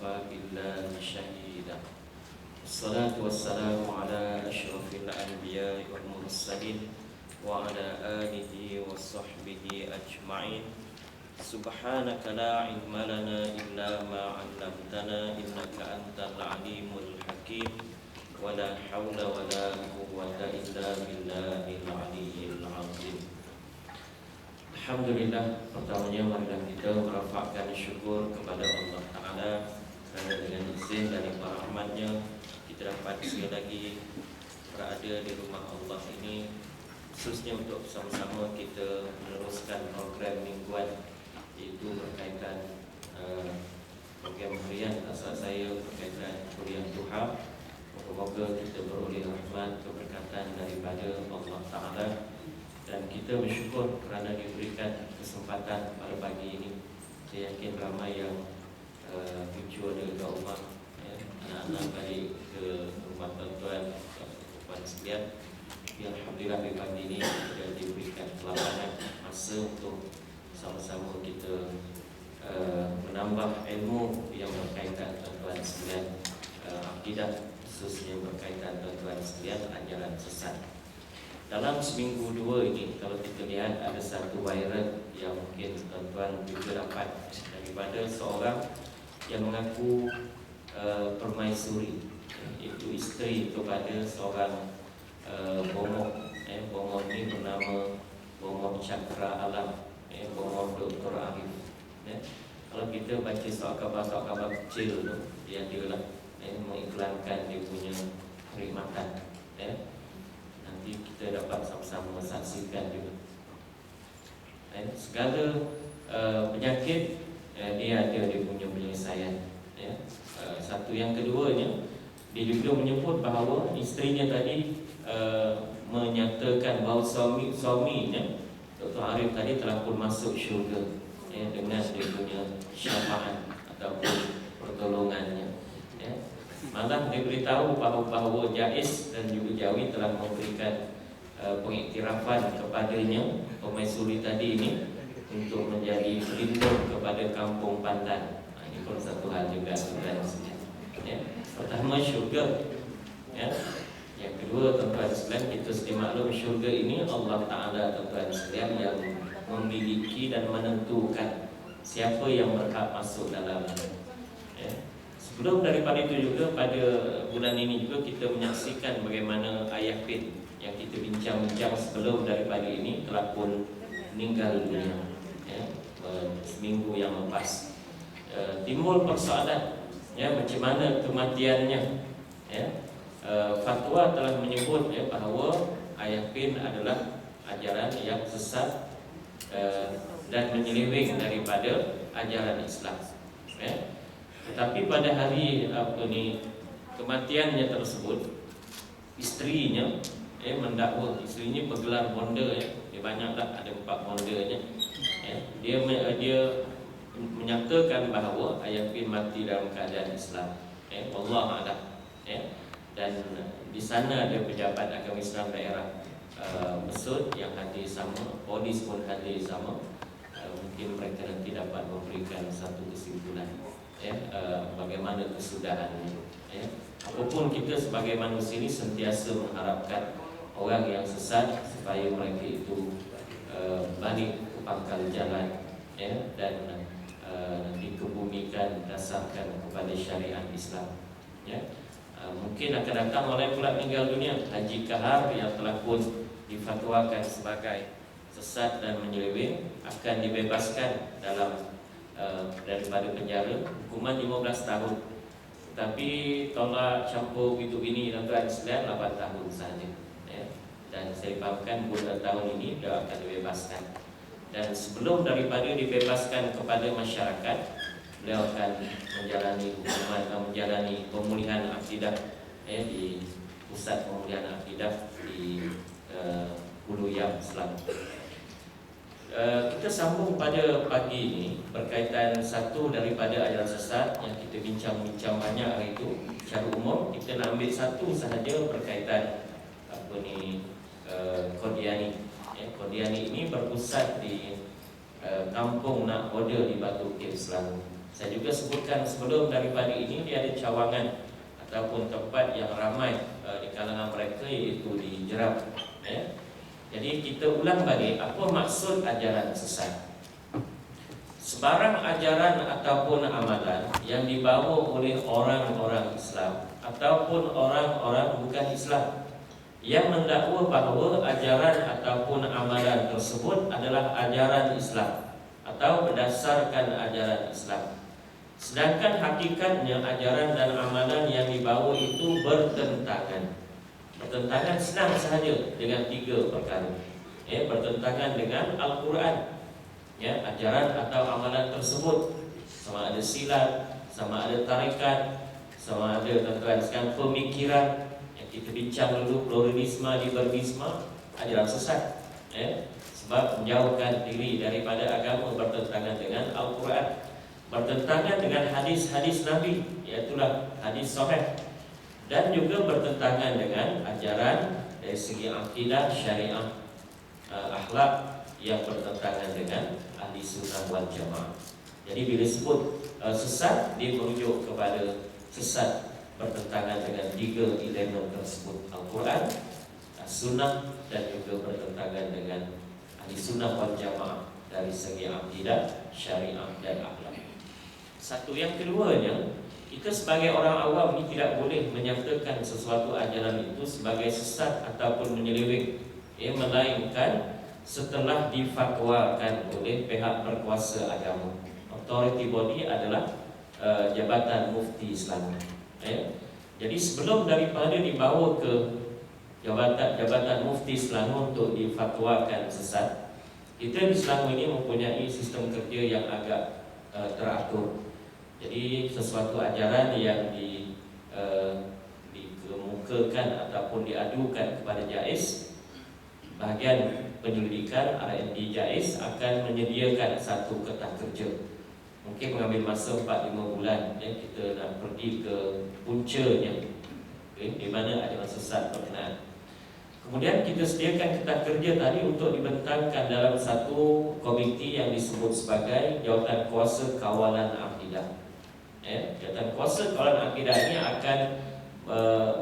وكفى بالله شهيدا. الصلاة والسلام على أشرف الأنبياء والمرسلين وعلى آله وصحبه أجمعين. سبحانك لا علم لنا إلا ما علمتنا إنك أنت العليم الحكيم ولا حول ولا قوة إلا بالله العلي العظيم. Alhamdulillah, pertamanya marilah kita merafakkan syukur kepada Allah Ta'ala kerana dengan izin dari rahmatnya kita dapat sekali lagi berada di rumah Allah ini, khususnya untuk bersama-sama kita meneruskan program mingguan, iaitu berkaitan program harian asal saya berkaitan kuliah duha. Semoga kita beroleh rahmat keberkatan daripada Allah Ta'ala, dan kita bersyukur kerana diberikan kesempatan pada pagi ini. Saya yakin ramai yang lucu ada kat rumah, anak-anak balik ke rumah tuan-tuan puan sekalian. Alhamdulillah di pagi ini kita diberikan kelapangan masa untuk sama-sama kita menambah ilmu yang berkaitan tuan-tuan sekalian, akidah khususnya berkaitan tuan-tuan sekalian ajaran sesat. Dalam seminggu dua ini, kalau kita lihat ada satu viral yang mungkin tuan-tuan juga dapat daripada seorang yang mengaku permaisuri, iaitu isteri kepada seorang bongok. Bongok ini bernama Bongok Cakra Alam, Bongok Dr. Arif. Kalau kita baca soal kabar kecil tu, dia adalah mengiklankan dia punya perkhidmatan. Nanti kita dapat sama-sama saksikan juga. Segala penyakit dia ada dia punya penyelesaian. Satu yang keduanya, dia juga menyebut bahawa isterinya tadi menyatakan bahawa suaminya Dr. Arif tadi telah pun masuk syurga dengan dia punya syafaat ataupun pertolongannya. Malah dia beritahu bahawa Jais dan juga Jawi telah memberikan pengiktirafan kepadanya, permaisuri tadi ini, untuk menjadi pelindung kepada kampung Pandan. Ini pun satu hal juga. Pertama, syurga. Yang kedua, tuan-tuan sekalian, kita sedia maklum syurga ini Allah Ta'ala, tuan-tuan sekalian, yang memiliki dan menentukan siapa yang berhak masuk dalamnya. Sebelum daripada itu juga, pada bulan ini juga kita menyaksikan bagaimana Ayah Pin yang kita bincang-bincang sebelum daripada ini telah pun meninggal dunia seminggu yang lepas. Timbul persoalan macam mana kematiannya. Fatwa telah menyebut bahawa Ayah Pin adalah ajaran yang sesat dan menyeleweng daripada ajaran Islam. Tetapi pada hari kematiannya tersebut, isterinya mendakwa. Isterinya bergelar bonda, dia banyaklah, ada 4 bondanya. Dia menyatakan bahawa Ayah Pin mati dalam keadaan Islam. Wallahu a'lam. Dan di sana ada pejabat agama Islam daerah Mesut yang hadir sama, polis pun hadir sama. Mungkin mereka nanti dapat memberikan satu kesimpulan bagaimana kesudahannya. Apapun, kita sebagai manusia ini sentiasa mengharapkan orang yang sesat supaya mereka itu balik ke pangkal jalan, dan dikebumikan dasarkan kepada syariat Islam. Mungkin akan datang orang pula meninggal dunia, Haji Kahar yang telah pun difatwakan sebagai sesat dan menyeleweng, akan dibebaskan daripada penjara, hukuman 15 tahun. Tapi tolak campur itu ini tuan-tuan sekalian 8 tahun sahaja. Dan saya fahamkan bulan tahun ini dia akan dibebaskan. Dan sebelum daripada dibebaskan kepada masyarakat, beliau akan menjalani hukuman, menjalani pemulihan akidah di pusat pemulihan akidah di Hulu Yam, Selangor. Kita sambung pada pagi ini berkaitan satu daripada ajaran sesat yang kita bincang-bincang banyak hari itu. Secara umum kita nak ambil satu sahaja berkaitan Qadiani. Qadiani ini berpusat di kampung Nak Boda di Batu Kek, Selangor. Saya juga sebutkan sebelum daripada ini, dia ada cawangan ataupun tempat yang ramai di kalangan mereka, iaitu di Jeram. Jadi kita ulang balik, apa maksud ajaran sesat? Sebarang ajaran ataupun amalan yang dibawa oleh orang-orang Islam ataupun orang-orang bukan Islam yang mendakwa bahawa ajaran ataupun amalan tersebut adalah ajaran Islam atau berdasarkan ajaran Islam, sedangkan hakikatnya ajaran dan amalan yang dibawa itu bertentangan. Bertentangan senang sahaja dengan 3 perkara. Bertentangan dengan Al-Quran, ajaran atau amalan tersebut, sama ada silat, sama ada tarikat, sama ada tuan-tuan sekalian pemikiran yang kita bincang dulu, pluralisme, liberalisme, ajaran sesat. Sebab menjauhkan diri daripada agama, bertentangan dengan Al-Quran, bertentangan dengan hadis-hadis Nabi, iaitulah hadis sahih, dan juga bertentangan dengan ajaran dari segi akidah, syariah, akhlak yang bertentangan dengan ahli sunnah wal jamaah. Jadi bila sebut sesat, dia merujuk kepada sesat bertentangan dengan 3 elemen tersebut, Al-Quran, Sunnah, dan juga bertentangan dengan ahli sunnah wal jamaah dari segi akidah, syariah, dan akhlak. Satu yang keduanya, kita sebagai orang awam ini tidak boleh menyatakan sesuatu ajaran itu sebagai sesat ataupun menyeleweng, melainkan setelah difatwakan oleh pihak berkuasa agama. Authority body adalah Jabatan Mufti Islam. Jadi sebelum daripada dibawa ke Jabatan Mufti Islam untuk difatwakan sesat, kita di Selangor ini mempunyai sistem kerja yang agak teratur. Jadi sesuatu ajaran yang dikemukakan ataupun diadukan kepada JAIS, bahagian penyelidikan R&D JAIS akan menyediakan satu kertas kerja. Mungkin mengambil masa 4-5 bulan, kita nak pergi ke puncanya, di mana ajaran sesat berkenaan. Kemudian kita sediakan kertas kerja tadi untuk dibentangkan dalam satu komiti yang disebut sebagai Jawatan Kuasa Kawalan Akidah. Jawatan Kuasa Kawalan Akidah ini akan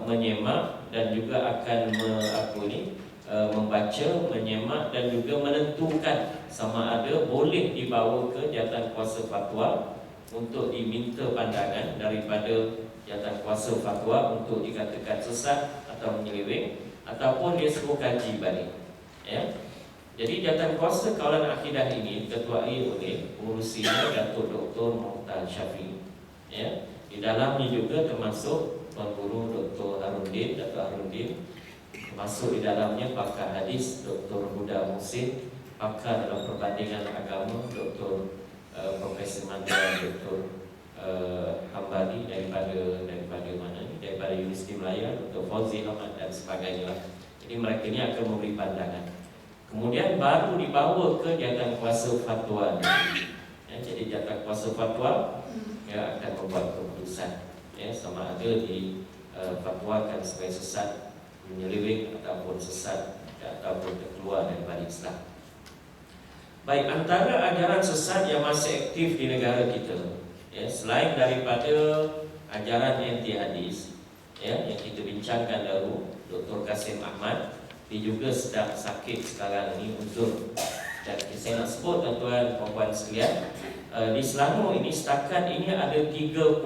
menyemak dan juga akan membaca, menyemak dan juga menentukan sama ada boleh dibawa ke Jawatan Kuasa Fatwa untuk diminta pandangan daripada Jawatan Kuasa Fatwa untuk dikatakan sesat atau menyeleweng, ataupun dia suruh kaji balik. Jadi Jawatan Kuasa Kawalan Akidah ini diketuai oleh Pengerusinya Datuk Dr. Muhtar Syafiq. Di dalamnya juga termasuk Tuan Guru Dr. Harundin, Datuk Harundin, termasuk di dalamnya pakar hadis Dr. Huda Muhsin, pakar dalam perbandingan agama Dr. Profesor Mandala Dr. Hambali daripada mana ni? Daripada Universiti Melaya, Dr. Fauzi Ahmad dan sebagainya. Jadi mereka ini akan memberi pandangan. Kemudian baru dibawa ke Jawatan Kuasa Fatwa. Jadi Jawatan Kuasa Fatwa akan membuat keputusan, sama ada difatwakan sebagai sesat, menyeleweng ataupun sesat ataupun terkeluar daripada Islam. Baik, antara ajaran sesat yang masih aktif di negara kita, selain daripada ajaran anti hadis, yang kita bincangkan dahulu, Dr. Kasim Ahmad, dia juga sedang sakit sekarang ini, uzur. Dan saya nak sebut tuan-tuan puan-puan sekalian, di Selangor ini setakat ini ada 37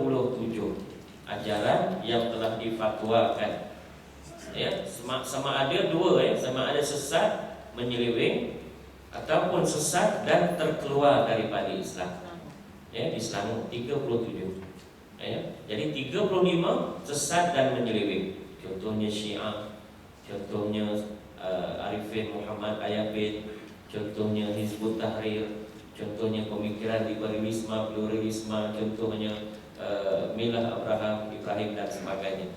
ajaran yang telah difatwakan. Sama ada 2, sama ada sesat, menyeleweng, ataupun sesat dan terkeluar daripada Islam. Di Selangor 37. Jadi 35 sesat dan menyeleweng. Contohnya Syiah, contohnya Arifin Muhammad Ayabin, contohnya Hizbut Tahrir, contohnya pemikiran liberalisme, pluralisme, contohnya Milah Abraham, Ibrahim dan sebagainya.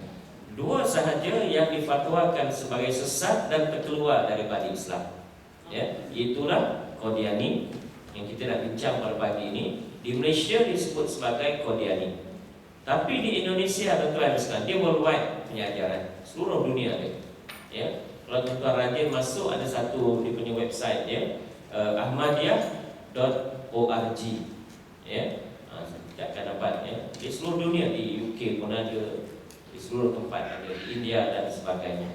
2 sahaja yang difatwakan sebagai sesat dan terkeluar daripada Islam. Itulah Qadiani yang kita nak bincang pada pagi ini. Di Malaysia disebut sebagai Qadiani, tapi di Indonesia tuan-tuan sekalian, dia worldwide punya ajaran, seluruh dunia dia. Kalau tuan-tuan rajin masuk, ada satu di punya website dia, ahmadiyah.org. Di seluruh dunia, di UK pun ada, di seluruh tempat ada, di India dan sebagainya.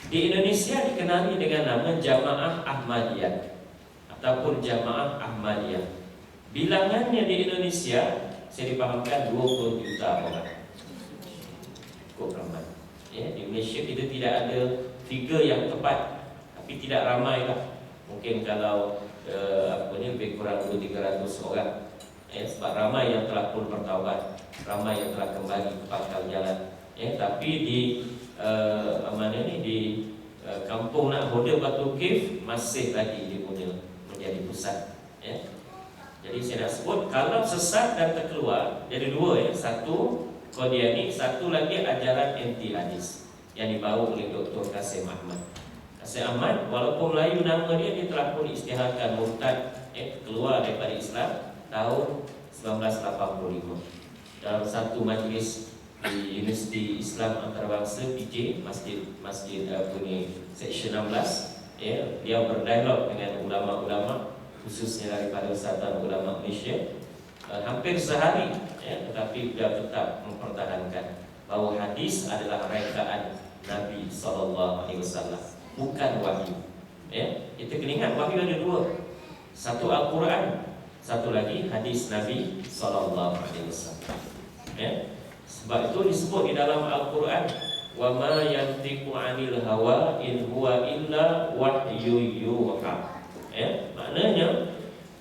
Di Indonesia dikenali dengan nama Jamaah Ahmadiyah ataupun Jamaah Ahmadiyah. Bilangannya di Indonesia saya dipahamkan 20 juta orang. Cukup ramai. Ya, di Malaysia kita tidak ada figure yang tepat, tapi tidak ramai lah. Mungkin kalau lebih kurang 300 orang. Ya, sebab ramai yang telah pun bertaubat, ramai yang telah kembali ke pangkal jalan. Ya, tapi di kampung Nakhoda Batu Cave masih lagi dipunya menjadi pusat. Ya. Jadi saya nak sebut kalau sesat dan terkeluar jadi dua, ya. Satu Qadiani, satu lagi ajaran anti hadis yang dibawa oleh Dr. Kasim Ahmad. Kasim Ahmad walaupun Melayu nama dia telah pun isytiharkan murtad, keluar daripada Islam tahun 1985 dalam satu majlis di Universiti Islam Antarabangsa PJ Masjid Punya Seksyen 16. Ya, dia berdialog dengan ulama-ulama khususnya daripada Persatuan Ulama Malaysia hampir sehari, ya, tetapi dia tetap mempertahankan bahawa hadis adalah rekaan Nabi SAW, bukan wahyu. Ya, kita kena ingat wahyu ada dua, satu Al-Quran, satu lagi hadis Nabi SAW. Ya, sebab itu disebut di dalam Al-Quran, wa ma yantiqu 'anil hawa in huwa illa wahyu yuha. Ya, maknanya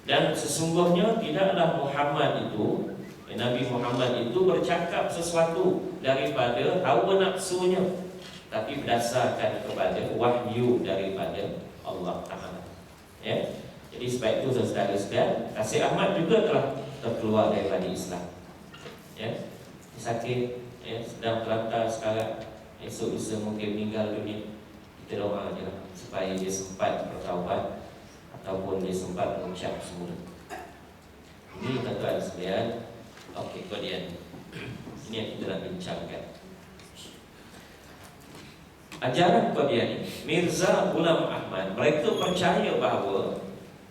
dan sesungguhnya tidaklah Muhammad itu, Nabi Muhammad itu bercakap sesuatu daripada hawa nafsunya, tapi berdasarkan kepada wahyu daripada Allah Taala. Ya, jadi sebab itu saudara-saudara, Kasim Ahmad juga telah terkeluar daripada Islam. Ya, sakit, ya, sedang terlantar sekarang, esok lusa mungkin meninggal dunia. Kita doa aja supaya dia sempat bertaubat ataupun dia sempat mengucap semula. Ini tuan-tuan sekalian. Okey, kemudian ini yang kita nak bincangkan. Ajaran Qadiani, Mirza Ghulam Ahmad, mereka percaya bahawa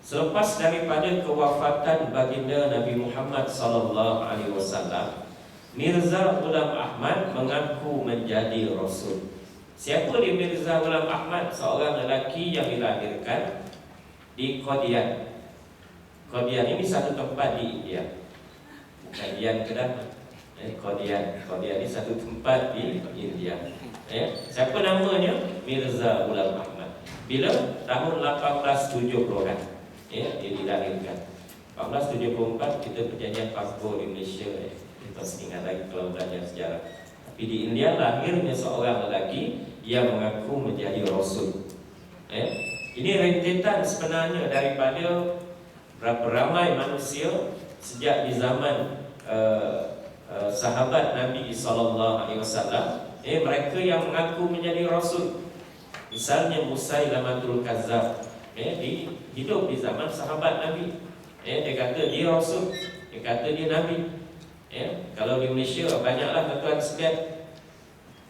selepas daripada kewafatan baginda Nabi Muhammad SAW, Mirza Ghulam Ahmad mengaku menjadi Rasul. Siapa dia Mirza Ghulam Ahmad? Seorang lelaki yang dilahirkan di Qadian. Qadian ini satu tempat di India, bukan Dian Kedah. Qadian ini satu tempat di India. Siapa namanya? Mirza Ghulam Ahmad. Bila? Tahun 1870-an. Dia dilahirkan. 1874 kita perjanjian Pasko di Malaysia. Kita masih ingat lagi kalau belajar sejarah. Tapi di India lahirnya seorang lelaki yang mengaku menjadi Rasul. Ini rentetan sebenarnya daripada berapa ramai manusia sejak di zaman sahabat Nabi SAW. Mereka yang mengaku menjadi Rasul. Misalnya Musailamatul Kazzab, hidup di zaman sahabat Nabi. Dia kata dia Rasul, dia kata dia Nabi. Kalau di Malaysia banyaklah tuan-tuan sekalian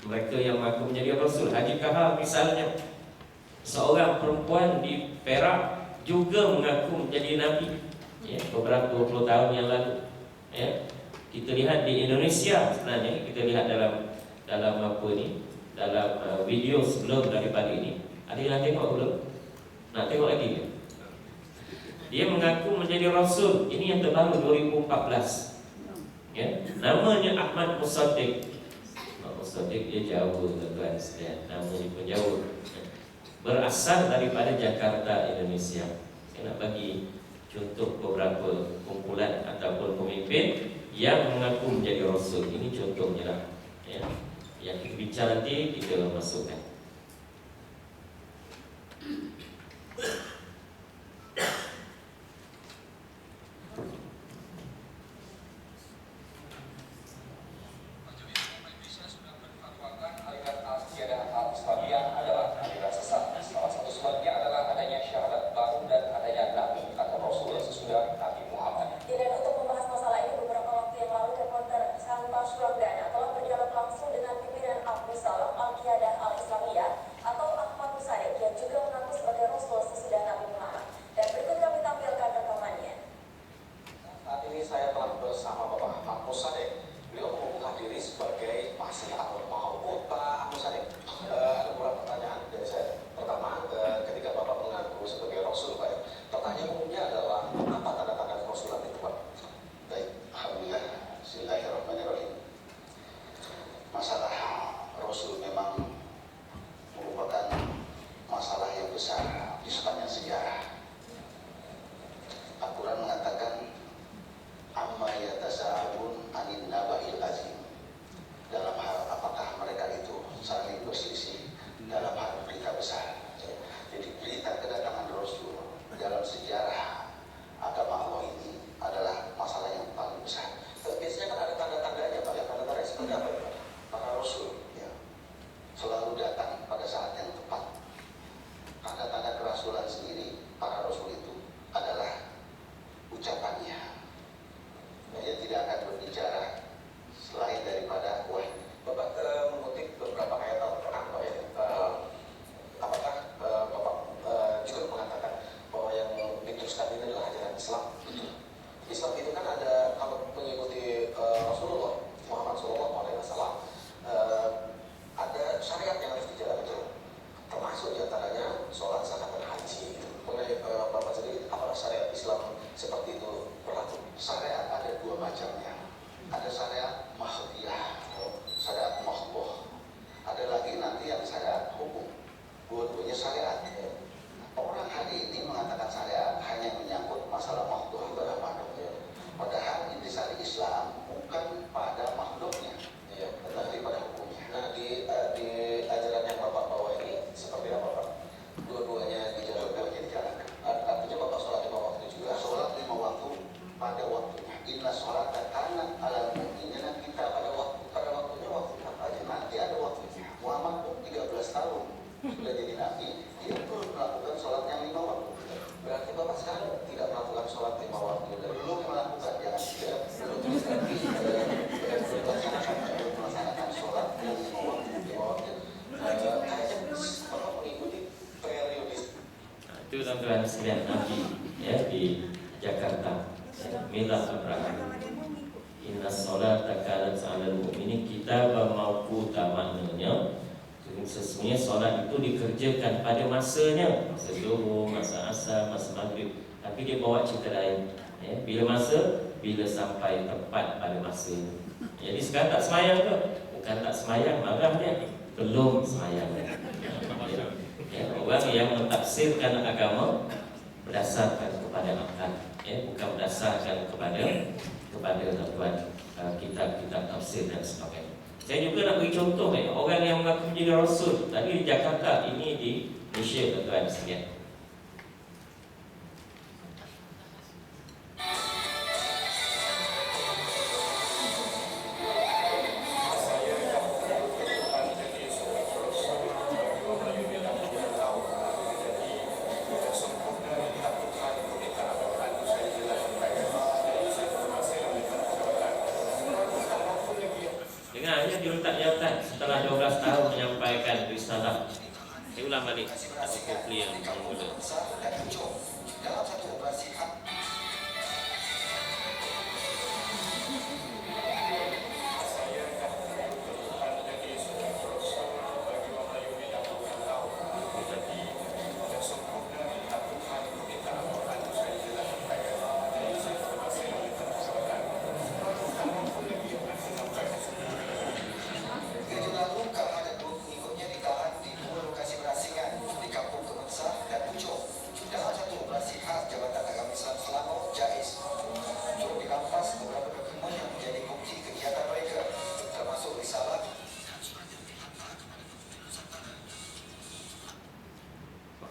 mereka yang mengaku menjadi Rasul. Haji Kahar misalnya, seorang perempuan di Perak juga mengaku menjadi Nabi. Beberapa 20 tahun yang lalu. Kita lihat di Indonesia sebenarnya, kita lihat dalam apa ni, dalam video sebelum daripada ini. Ada yang nak tengok belum? Nak tengok lagi ke? Dia mengaku menjadi Rasul. Ini yang terbaru 2014. Namanya Ahmad Musaddiq. Musaddiq dia jauh tuan-tuan sekalian, namanya pun jauh. Berasal daripada Jakarta, Indonesia. Saya nak bagi contoh beberapa kumpulan ataupun pemimpin yang mengaku menjadi Rasul. Ini contohnya lah. Yang kita bincang nanti kita masukkan. Surabaya telah berdialog langsung dengan pimpinan Al-Qiyadah Al-Islamiyah Musadek. Beliau membuka diri sebagai masih atau mau Pak Musadek. Ada beberapa pertanyaan dari saya. Pertama, ketika Bapak mengaku sebagai Rasul, Pak, pertanyaan umumnya adalah apa tanda-tanda kerasulan itu, Pak? Baik, alhamdulillah. Bismillahirrahmanirrahim. Masalah Rasul memang merupakan masalah yang besar di sepanjang sejarah. Al-Quran mengatakan amma yatasa'alun anin naba'il azim, dalam hal apakah mereka itu saling berselisih dalam hal berita besar. Jadi berita kedatangan Rasul dalam sejarah agama Allah ini adalah masalah yang paling besar. Biasanya kan ada tanda-tandanya, Pak. Tanda-tandanya seperti apa, Pak? Para Rasul ya selalu datang pada saat yang tepat. Tanda-tanda kerasulan sendiri para Rasul itu adalah ucapannya. Dia tidak akan berbicara selain daripada wahyu. Bapak mengutip beberapa ayat Al-Quran, Pak, ya. Apakah Bapak juga mengatakan bahwa yang diteruskan ini adalah ajaran Islam? Islam itu kan ada, kalau mengikuti Rasulullah Muhammad SAW, ada syariat yang harus dijalankan, termasuk diantaranya sholat, zakat, dan haji. Mengenai Bapak sendiri, apakah syariat Islam seperti itu berlaku? Syariat ada dua macamnya. Ada syariat mahdiyah, syariat mahdoh. Ada lagi nanti yang syariat hukum. Dua-duanya syariat. Orang hari ini mengatakan syariat hanya menyangkut masalah mahdoh atau mahdoh. Padahal intisari Islam bukan pada mahdohnya, tetapi pada hukumnya. Nah, di ajaran yang Bapak bawa ini seperti apa, Pak? Dua-duanya dijalankan. Artinya Bapak sholat 5 waktu juga? Sholat 5 waktu pada waktunya. Inna sholat kanat alal mu'minina, kita pada waktunya. Waktu apa aja? Nanti ada waktunya. Muhammad pun 13 tahun sudah jadi nabi, dia belum melakukan sholat yang 5 waktu. Berarti Bapak sekarang tidak melakukan sholat 5 waktu, dan belum melakukan, belum melaksanakan sholat yang 5 waktu. Kayaknya Bapak mengikuti periodis. Itu tuan-tuan sekalian Nabi ya di Jakarta. Milad Abraham. Inna sholata kanat 'alal mu'minin kitaban mawquta, maknanya sesungguhnya solat itu dikerjakan pada masanya, masa zuhur, masa asar, masa maghrib. Tapi dia bawa cerita lain ya, bila sampai tepat pada masa itu. Jadi sekarang tak semayang ke? Bukan tak semayang, marah dia, belum semayang ya, orang yang mentafsirkan agama berdasarkan kepada akal ya, bukan berdasarkan kepada kitab-kitab tafsir dan sebagainya. Saya juga nak beri contoh orang yang mengaku menjadi Rasul tadi di Jakarta, ini di Malaysia, tuan-tuan sekalian. Setelah 12 tahun menyampaikan risalah, saya ulang balik tak cukup clear mula. Dalam satu operasi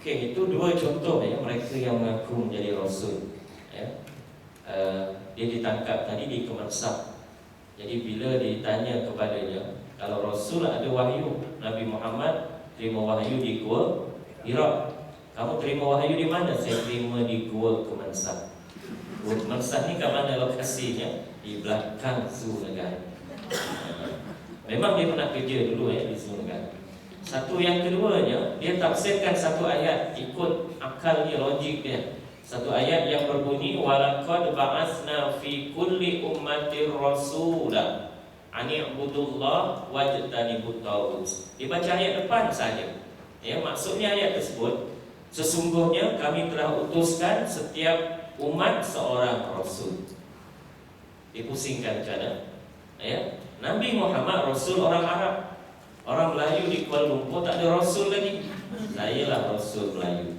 Okey, itu dua contoh ya mereka yang mengaku menjadi Rasul ya. Dia ditangkap tadi di Kemensak. Jadi bila ditanya kepadanya, kalau Rasul ada wahyu, Nabi Muhammad terima wahyu di Gua Hira, kamu terima wahyu di mana? Saya terima di Gua Kemensak. Gua Kemensak ni kat mana lokasinya? Di belakang Zoo Negara. Memang dia pernah kerja dulu ya di Zoo Negara. Satu yang keduanya, dia tafsirkan satu ayat ikut akalnya, logik dia. Satu ayat yang berbunyi walaqad ba'atsna fi kulli ummatir rasula an i'budullah wajtanibut taghut. Dibaca ayat depan saja. Ya, maksudnya ayat tersebut, sesungguhnya kami telah utuskan setiap umat seorang rasul. Dipusingkan cara. Ya, Nabi Muhammad rasul orang Arab. Orang Melayu di Kuala Lumpur tak ada rasul lagi. Sayalah rasul Melayu.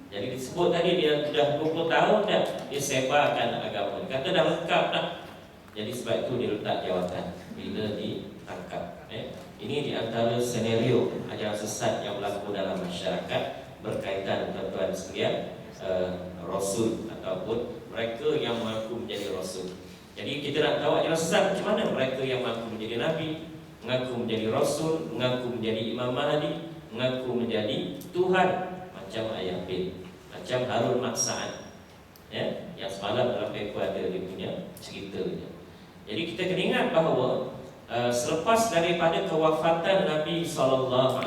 Jadi disebut tadi dia sudah 20 tahun dah dia sebarkan agama. Kata dah lengkap dah. Jadi sebab itu dia letak jawatan bila ditangkap. Ini di antara senario ajaran sesat yang berlaku dalam masyarakat berkaitan tuan-tuan sekalian, rasul ataupun mereka yang mengaku menjadi rasul. Jadi kita nak tahu ajaran sesat macam mana mereka yang mengaku menjadi nabi, mengaku menjadi rasul, mengaku menjadi Imam Mahdi, mengaku menjadi Tuhan, macam ayah bin, macam Harun Maksa'an, ya, yang semalam dalam paper ada dia punya ceritanya. Jadi kita kena ingat bahawa selepas daripada kewafatan Nabi SAW,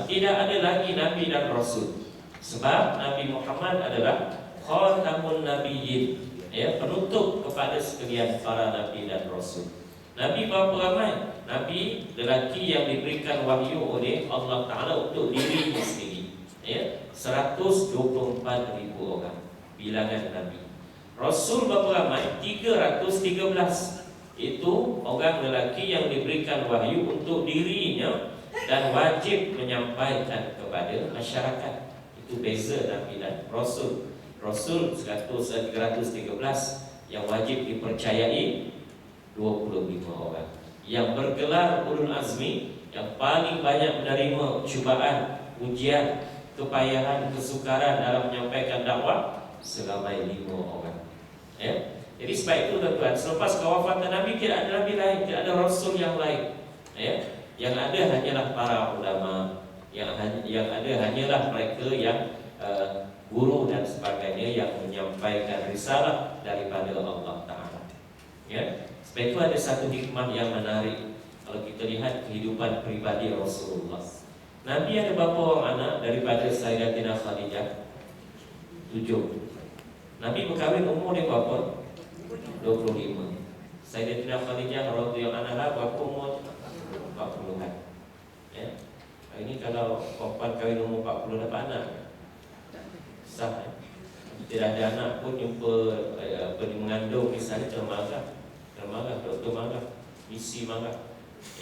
tidak ada lagi Nabi dan Rasul. Sebab Nabi Muhammad adalah Khatamun Nabiyyin, ya, penutup kepada sekalian para Nabi dan Rasul. Nabi berapa ramai? Nabi lelaki yang diberikan wahyu oleh Allah Ta'ala untuk dirinya sendiri, ya, 124,000 orang bilangan Nabi. Rasul berapa ramai? 313. Itu orang lelaki yang diberikan wahyu untuk dirinya dan wajib menyampaikan kepada masyarakat. Itu beza Nabi dan Rasul. Rasul 313 yang wajib dipercayai 25 orang. Yang bergelar ulul azmi, yang paling banyak menerima cubaan, ujian, kepayahan, kesukaran dalam menyampaikan dakwah, seramai 5 orang. Ya. Jadi sebab itu tuan-tuan, selepas kewafatan Nabi tidak ada Nabi lain, tidak ada Rasul yang lain. Ya. Yang ada hanyalah para ulama, yang ada hanyalah mereka yang guru dan sebagainya yang menyampaikan risalah daripada Allah Ta'ala. Ya. Sebab itu ada satu hikmah yang menarik kalau kita lihat kehidupan pribadi Rasulullah. Nabi ada berapa orang anak daripada Sayyidatina Khadijah? 7. Nabi berkahwin umur dia berapa? 25. Sayyidatina Khadijah radhiyallahu anha berapa umur? 40-an. Ya. Ini kalau perempuan kahwin umur 40 dapat anak, sah. Tidak ada anak pun jumpa mengandung misalnya termarah, doktor marah, misi marah.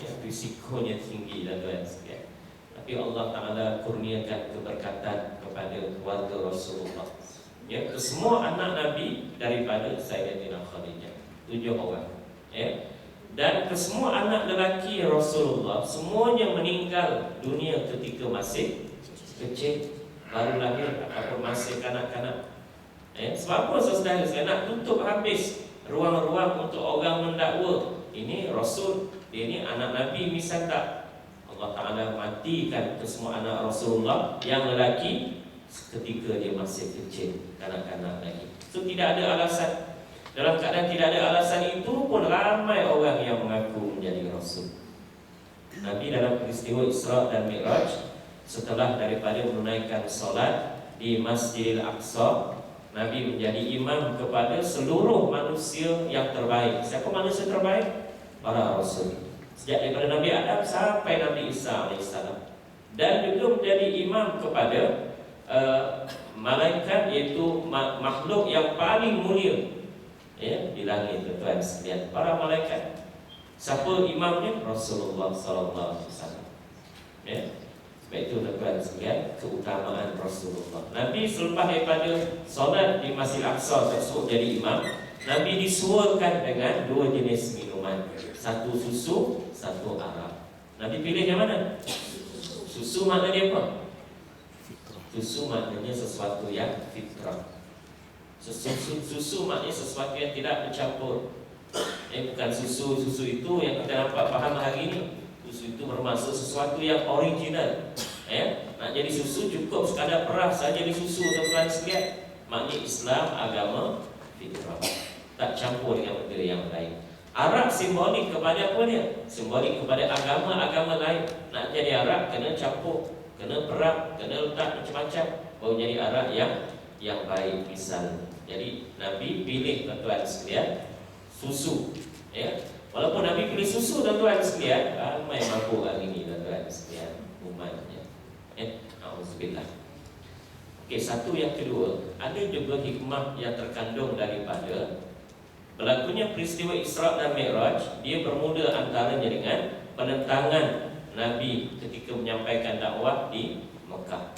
Ya, risikonya tinggi dan lain sebagainya. Tapi Allah Ta'ala kurniakan keberkatan kepada keluarga Rasulullah. Ya, semua anak Nabi daripada Sayyidatina Khadijah, 7 orang. Ya. Dan kesemua anak lelaki Rasulullah semuanya meninggal dunia ketika masih kecil, baru lahir ataupun masih kanak-kanak. Ya. Sebab apa saudara? Saya nak tutup habis ruang-ruang untuk orang mendakwa. Ini Rasul, dia ini anak Nabi, misal tak? Allah Ta'ala matikan kesemua anak Rasulullah yang lelaki ketika dia masih kecil, kanak-kanak lagi. So tidak ada alasan. Dalam keadaan tidak ada alasan itu pun ramai orang yang mengaku menjadi Rasul. Nabi dalam peristiwa Isra dan Mi'raj, setelah daripada menunaikan solat di Masjidil Aqsa, Nabi menjadi imam kepada seluruh manusia yang terbaik. Siapa manusia terbaik? Para Rasul. Sejak daripada Nabi Adam sampai Nabi Isa AS. Dan juga menjadi imam kepada malaikat, iaitu makhluk yang paling mulia, ya, di langit, tuan-tuan sekalian, para malaikat. Siapa imamnya? Rasulullah SAW. Ya. Sebab itu tuan-tuan sekalian, keutamaan Rasulullah. Nabi selepas daripada solat di Masjid Aqsa tersebut jadi imam, Nabi disuakan dengan 2 jenis minuman, satu susu, satu arak. Nabi pilih yang mana? Susu maknanya apa? Susu maknanya sesuatu yang fitrah. Susu maknanya sesuatu yang tidak bercampur. Bukan susu itu yang kita nampak faham hari ini. Susu itu bermaksud sesuatu yang original. Nak jadi susu cukup sekadar perah saja di susu, tuan-tuan sekalian. Maknanya Islam agama fitrah, tak campur dengan benda yang lain. Arak simbolik kepada apa dia? Simbolik kepada agama-agama lain. Nak jadi arak kena campur, kena perah, kena letak macam-macam baru jadi arak yang yang baik misalnya. Jadi Nabi pilih tuan-tuan sekalian susu, ya. Walaupun Nabi pilih susu tuan-tuan sekalian, ramai mabuk hari ini tuan-tuan sekalian umatnya. Auzubillah. Okey, satu yang kedua, ada juga hikmah yang terkandung daripada berlakunya peristiwa Isra dan Mi'raj. Dia bermula antaranya dengan penentangan Nabi ketika menyampaikan dakwah di Mekah.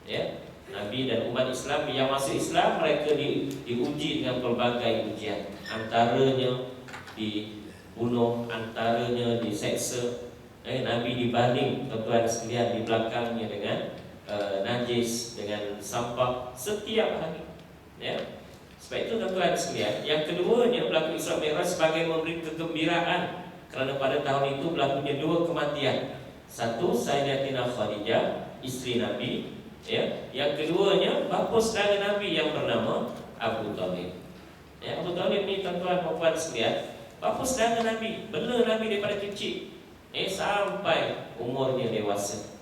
Ya, Nabi dan umat Islam yang masuk Islam, mereka diuji dengan pelbagai ujian. Antaranya dibunuh, antaranya diseksa. Nabi dibaling tuan-tuan sekalian di belakangnya dengan najis, dengan sampah setiap hari. Ya. Sebab itu tuan-tuan sekalian, yang keduanya berlaku Isra Mi'raj sebagai memberi kegembiraan kerana pada tahun itu berlakunya dua kematian. Satu, Sayyidatina Khadijah, isteri Nabi, ya. Yang keduanya bapa saudara Nabi yang bernama Abu Talib. Ya, Abu Talib ni tuan-tuan puan sekalian, bapa saudara Nabi, bela Nabi daripada kecil sampai umurnya dewasa.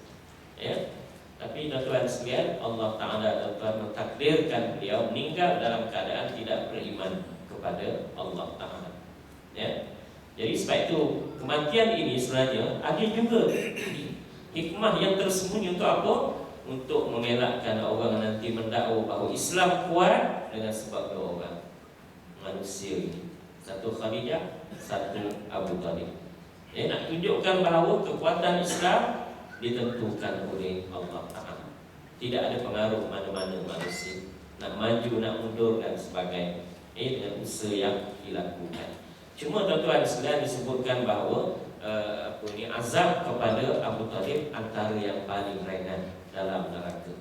Ya. Tapi tuan-tuan sekalian, Allah Ta'ala tuan-tuan mentakdirkan beliau meninggal dalam keadaan tidak beriman kepada Allah Ta'ala. Ya. Jadi sebab itu kematian ini sebenarnya ada juga hikmah yang tersembunyi untuk apa? Untuk mengelakkan orang nanti mendakwa bahawa Islam kuat dengan sebab dua orang manusia ini. Satu Khadijah, satu Abu Talib. Nak tunjukkan bahawa kekuatan Islam ditentukan oleh Allah Ta'ala. Tidak ada pengaruh mana-mana manusia nak maju, nak mundur dan sebagainya, dengan usaha yang dilakukan. Cuma tuan-tuan sekalian disebutkan bahawa azab kepada Abu Talib antara yang paling ringan dalam neraka.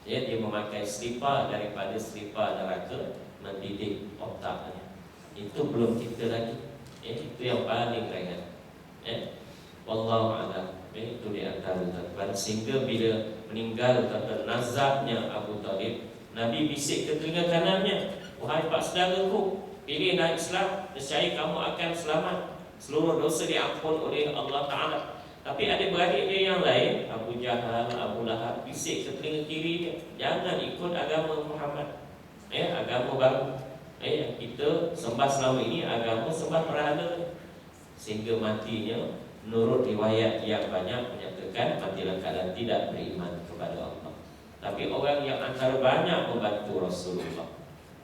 Dia memakai selipar daripada selipar neraka mendidik otaknya. Itu belum kita lagi. Itu yang paling ringan. Wallahu a'lam. Itu di antara tuan-tuan. Sehingga bila meninggal tuan-tuan nazabnya Abu Talib, Nabi bisik ke telinga kanannya, wahai pak saudaraku, pilihlah Islam, nescaya kamu akan selamat, seluruh dosa diampun oleh Allah Ta'ala. Tapi ada beradik dia yang lain, Abu Jahal, Abu Lahab, bisik ke telinga kiri dia, jangan ikut agama Muhammad, agama baru. Kita sembah selama ini agama sembah berhala. Sehingga matinya menurut riwayat yang banyak menyatakan mati dalam keadaan tidak beriman kepada Allah. Tapi orang yang antara banyak membantu Rasulullah,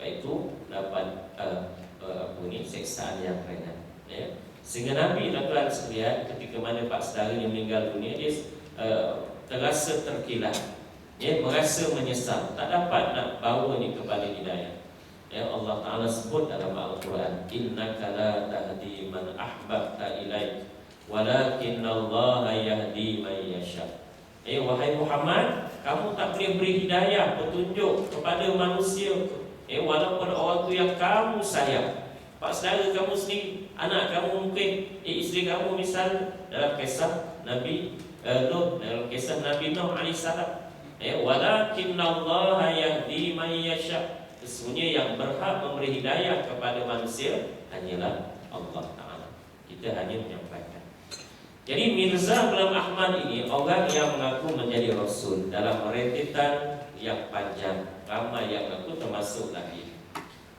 iaitu dapat seksaan yang ringan. Sehingga Nabi tuan-tuan sekalian, ketika mana pak saudaranya meninggal dunia, dia terasa terkilat, merasa menyesal, tak dapat nak bawanya kepada hidayah. Allah Ta'ala sebut dalam Al-Quran, innaka la tahdi man ahbabta ilaih, walakinallaha yahdi man yasha. Wahai Muhammad, kamu tak boleh beri hidayah, petunjuk kepada manusia, walaupun orang tu yang kamu sayang, pak saudara kamu sendiri, anak kamu mungkin, isteri kamu misal, dalam kisah Nabi Nuh, dalam kisah Nabi Nuh AS, walakinallaha yahdi man yasha. Sesungguhnya yang berhak memberi hidayah kepada manusia hanyalah Allah Ta'ala. Kita hanya menyampaikan. Jadi Mirza Ghulam Ahmad ini orang yang mengaku menjadi Rasul dalam rentetan yang panjang. Ramai yang mengaku termasuk Nabi.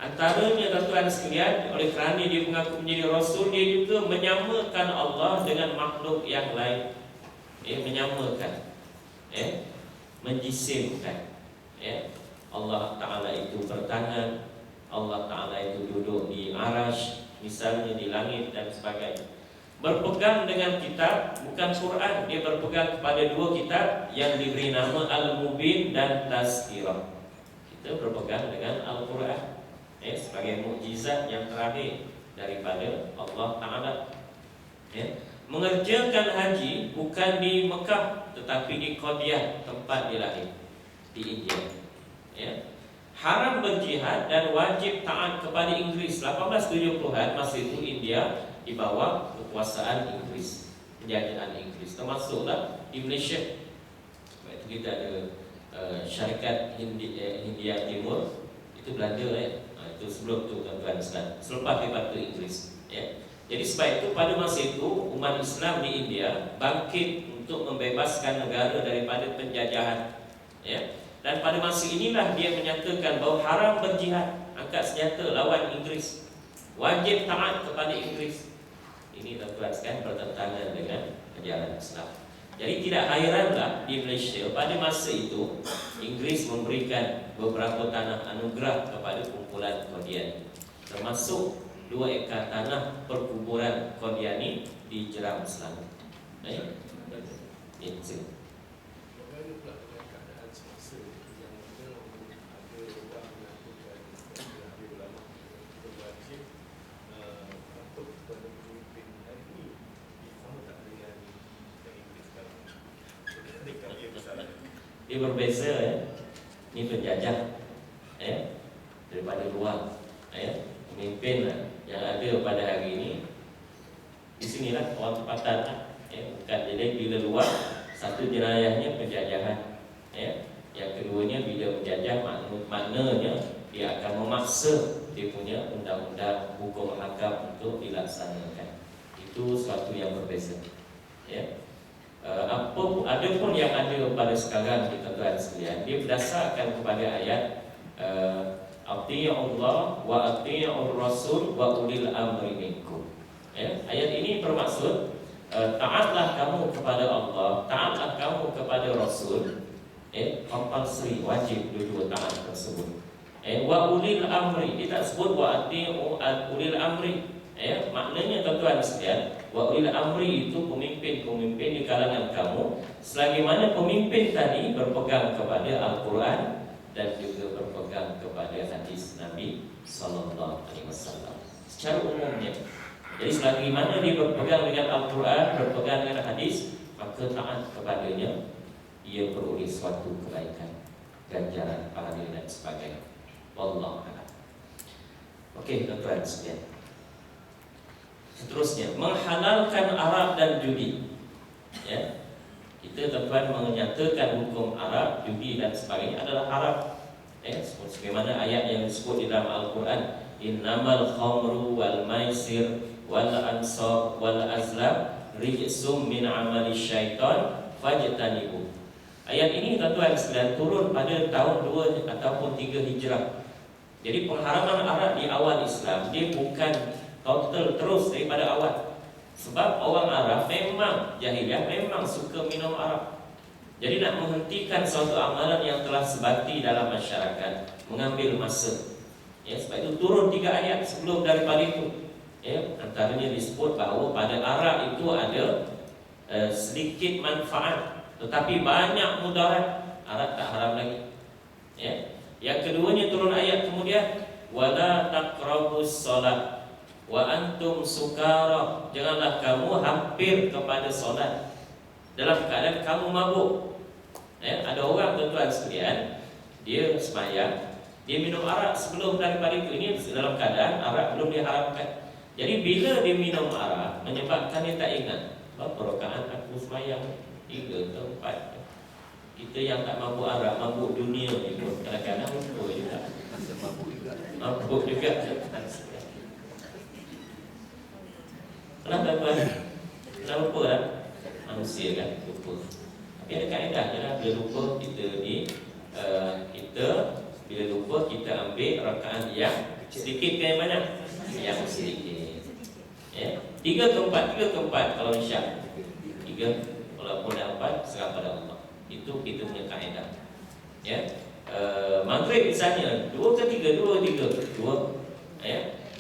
Antaranya tuan-tuan sekalian, oleh kerana dia mengaku menjadi Rasul, dia juga menyamakan Allah dengan makhluk yang lain. Menyamakan, menjisimkan. Allah Ta'ala itu bertangan, Allah Ta'ala itu duduk di arash, misalnya di langit dan sebagainya. Berpegang dengan kitab, bukan Quran, dia berpegang kepada dua kitab yang diberi nama Al-Mubin dan Tazkirah. Kita berpegang dengan Al-Quran sebagai mukjizat yang terakhir daripada Allah Ta'ala. Mengerjakan haji bukan di Mekah, tetapi di Qadiyah, tempat dia lahir, di India. Haram berjihad dan wajib taat kepada Inggris. 1870-an, masa itu India di bawah kekuasaan Inggris, penjajahan Inggris, termasuklah di Malaysia. Itu kita ada syarikat Hindia Timur, itu Belanda, itu sebelum tu tuan-tuan sekalian, selepas daripada Inggris. Jadi sebab itu pada masa itu umat Islam di India bangkit untuk membebaskan negara daripada penjajahan. Dan pada masa inilah dia menyatakan bahawa haram berjihad, angkat senjata lawan Inggeris, wajib taat kepada Inggeris. Ini tuan-tuan sekalian bertentangan dengan ajaran Islam. Jadi tidak hairanlah di Malaysia pada masa itu Inggeris memberikan beberapa tanah anugerah kepada kumpulan Qadiani, termasuk 2 ekar tanah perkuburan Qadiani di Jeram, Selangor. Itu. Dia berbeza ini penjajah daripada luar pemimpin yang ada pada hari ini. Di sinilah orang tempatan bukan. Jadi bila luar, satu jenayahnya penjajahan, yang keduanya bila menjajah maknanya dia akan memaksa dia punya undang-undang hukum hakam untuk dilaksanakan. Itu suatu yang berbeza. Ada pun yang ada pada sekarang di tuan-tuan sekalian, dia berdasarkan kepada ayat Ati'ullah wa ati'ur rasul wa ulil amri minkum. Ayat ini bermaksud taatlah kamu kepada Allah, taatlah kamu kepada Rasul. Compulsory, wajib dua-dua taat tersebut. Wa ulil amri, dia tak sebut wa ati'u ulil amri. Maknanya tuan-tuan sekalian, wa ulil amri itu pemimpin-pemimpin di kalangan kamu, selagi mana pemimpin tadi berpegang kepada Al-Quran dan juga berpegang kepada hadis Nabi sallallahu alaihi wasallam secara umumnya. Jadi selagi mana dia berpegang dengan Al-Quran, berpegang dengan hadis, maka taat kepadanya, ia beroleh suatu kebaikan, ganjaran, pahala dan sebagainya. Wallahu a'lam. Okey, tuan-tuan sekalian. Seterusnya, menghalalkan arak dan judi. Kita tuan-tuan menyatakan hukum arak, judi dan sebagainya adalah haram. Sebagaimana ayat yang disebut di dalam Al-Quran, innamal khamru wal maisir wal ansab wal azlam rijsum min amali syaitan fajtanibu. Ayat ini tuan-tuan sekalian turun pada tahun 2 ataupun 3 Hijrah. Jadi pengharaman arak di awal Islam dia bukan total terus daripada awal. Sebab orang Arab memang jahiliah memang suka minum arak. Jadi nak menghentikan suatu amalan yang telah sebati dalam masyarakat mengambil masa. Sebab itu turun 3 ayat sebelum daripada itu. Antaranya disebut bahawa pada arak itu ada sedikit manfaat tetapi banyak mudarat. Arak tak haram lagi. Yang keduanya turun ayat kemudian, wala taqrabus solat wa antum sukara, janganlah kamu hampir kepada solat dalam keadaan kamu mabuk. Ada orang tuan-tuan sekalian, dia sembahyang, dia minum arak sebelum daripada itu. Ini dalam keadaan arak belum diharamkan. Jadi bila dia minum arak, menyebabkan dia tak ingat berapa rakaat aku sembahyang, 3 ke 4. Kita yang tak mabuk arak, mabuk dunia ni pun kadang-kadang lupa juga. Mabuk juga. Kenapa tuan? Kenapa lupa lah? Manusia kan lupa. Tapi ada kaedah je lah. Bila lupa kita bila lupa kita ambil rakaat yang sedikit ke yang banyak? Yang sedikit. 3 ke 4 kalau syak. 3 walaupun dah 4 serah pada Allah. Itu kita punya kaedah. Maghrib misalnya 2 ke 3, 2.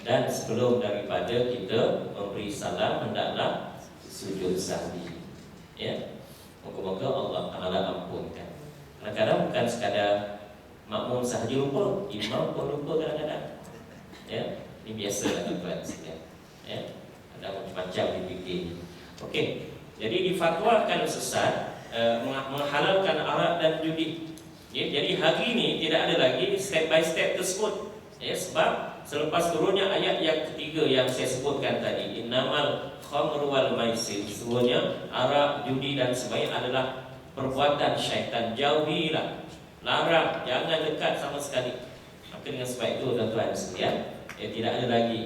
Dan sebelum daripada kita memberi salam, hendaklah sujud sahwi. Moga-moga Allah Ta'ala ampunkan. Kadang-kadang bukan sekadar makmum sahaja lupa, imam pun lupa kadang-kadang. Ini biasalah tuan-tuan sekalian. Ada macam-macam dipikir. Okey, jadi difatwakan sesat menghalalkan arak dan judi. Jadi hari ini tidak ada lagi step by step tersebut. Sebab selepas turunnya ayat yang ketiga yang saya sebutkan tadi, innamal khamru wal maisir, semuanya arak, judi dan sebagainya adalah perbuatan syaitan. Jauhilah, larang, jangan dekat sama sekali. Maka dengan sebab itu tuan-tuan sekalian, tidak ada lagi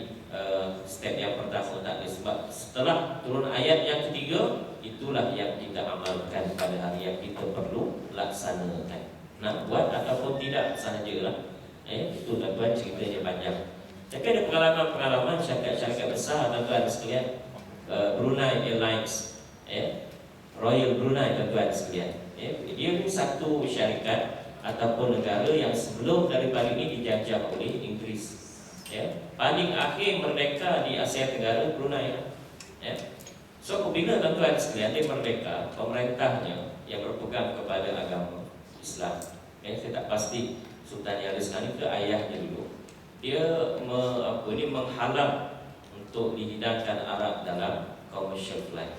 step yang pertama, tak ada. Sebab setelah turun ayat yang ketiga, itulah yang kita amalkan pada hari yang kita perlu laksanakan. nak buat ataupun tidak sahajalah. Itu tuan-tuan ceritanya panjang. Tapi ada pengalaman-pengalaman syarikat-syarikat besar tuan-tuan sekalian. Brunei Airlines, Royal Brunei tuan-tuan sekalian. Dia pun satu syarikat ataupun negara yang sebelum daripada ini dijajah oleh Inggeris. Paling akhir merdeka di Asia Tenggara Brunei. So apabila tuan-tuan sekalian dia merdeka, pemerintahnya yang berpegang kepada agama Islam, saya tak pasti Sultan Yaris Khan ke ayahnya dulu, dia menghalang untuk dihidangkan arak dalam commercial flight.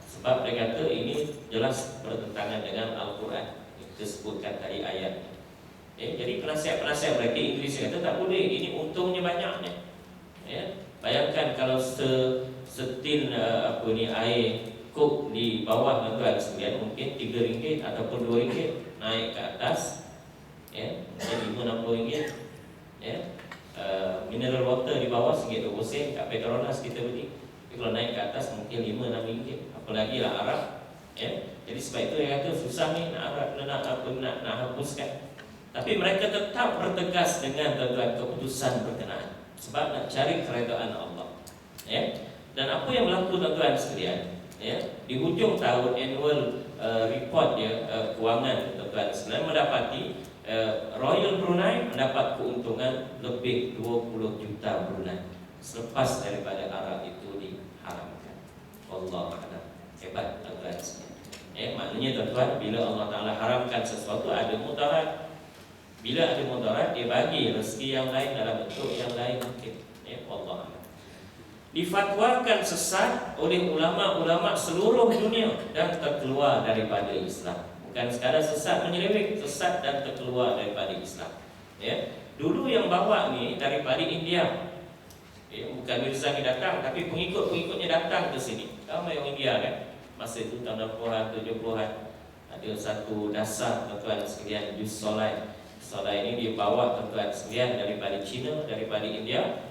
Sebab dia kata ini jelas bertentangan dengan Al-Quran, disebutkan tadi ayat. Jadi penasihat-penasihat mereka Inggeris kata tak boleh, ini untungnya banyaknya. Bayangkan kalau setin air kok di bawah tuan-tuan sekalian mungkin RM3 ataupun RM2 naik ke atas, mungkin RM5-60. Mineral water di bawah RM1.20 kat Petronas kita beli. Tapi kalau naik ke atas mungkin RM5-6. Apalagi lah Arab. Jadi sebab itu yang kata susah ni nak Arab nak hapuskan. Tapi mereka tetap bertegas dengan tuan-tuan keputusan berkenaan, sebab nak cari keredaan Allah. Dan apa yang berlaku tuan-tuan sekalian, di hujung tahun annual report dia kewangan tuan-tuan sekalian mendapati Royal Brunei mendapat keuntungan lebih 20 juta Brunei selepas daripada arak itu diharamkan. Allah a'lam. Hebat tuan-tuan sekalian. Maknanya tuan-tuan, bila Allah Ta'ala haramkan sesuatu ada mudarat. Bila ada mudarat, dia bagi rezeki yang lain dalam bentuk yang lain mungkin. Allah a'lam. Difatwakan sesat oleh ulama-ulama seluruh dunia dan terkeluar daripada Islam. Bukan sekadar sesat menyeleweng, sesat dan terkeluar daripada Islam. Dulu yang bawa ni daripada India. Bukan Mirza ni datang, tapi pengikut-pengikutnya datang ke sini. Ramai orang India kan. Masa itu tahun 60-an, 70-an. Ada satu dasar tuan-tuan sekalian, Jus Solai. Solai ini dia bawa tuan-tuan sekalian daripada China, daripada India.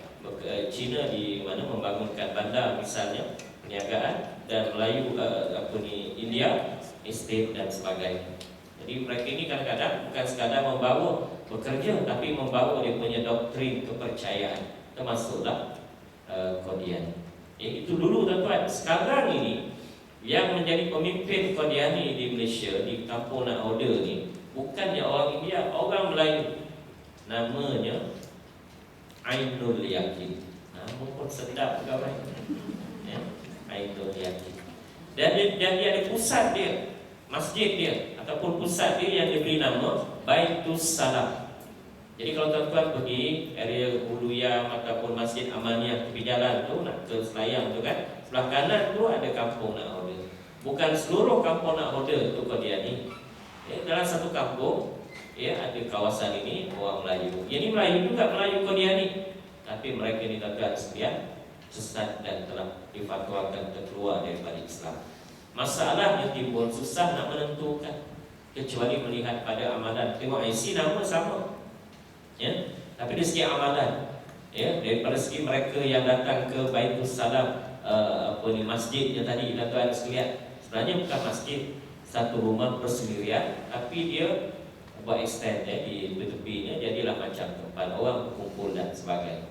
China di mana membangunkan bandar misalnya, perniagaan, dan Melayu India estate dan sebagainya. Jadi mereka ini kadang-kadang bukan sekadar membawa bekerja, tapi membawa dia punya doktrin kepercayaan, termasuklah Qadiani. Itu dulu tuan-tuan. Sekarang ini yang menjadi pemimpin Qadiani di Malaysia, di kampung Nakhoda ni, bukannya orang India, orang Melayu. Namanya Ainul Yakin. Nama pun sedap kawan. Ainul Yakin. Dan dia ada pusat dia, masjid dia ataupun pusat dia yang diberi nama Baitus Salam. Jadi kalau tuan-tuan pergi area Huluyam ataupun Masjid Amaniyah tepi jalan tu nak ke Selayang tu kan, sebelah kanan tu ada kampung Nakhoda. Bukan seluruh kampung Nakhoda tu Qadiani. Dalam satu kampung ada kawasan ini orang Melayu. Ini Melayu juga, Melayu Qadiani. Tapi mereka ni tuan-tuan sekalian sesat dan telah difatwakan terkeluar daripada Islam. Masalahnya timbul susah nak menentukan, kecuali melihat pada amalan. Tengok IC nama sama, tapi dari segi amalan, daripada segi mereka yang datang ke Baitus Salam, masjidnya tadi tuan-tuan sekalian, sebenarnya bukan masjid, satu rumah persendirian, tapi dia buat extend di tepinya, jadilah macam tempat orang berkumpul dan sebagainya.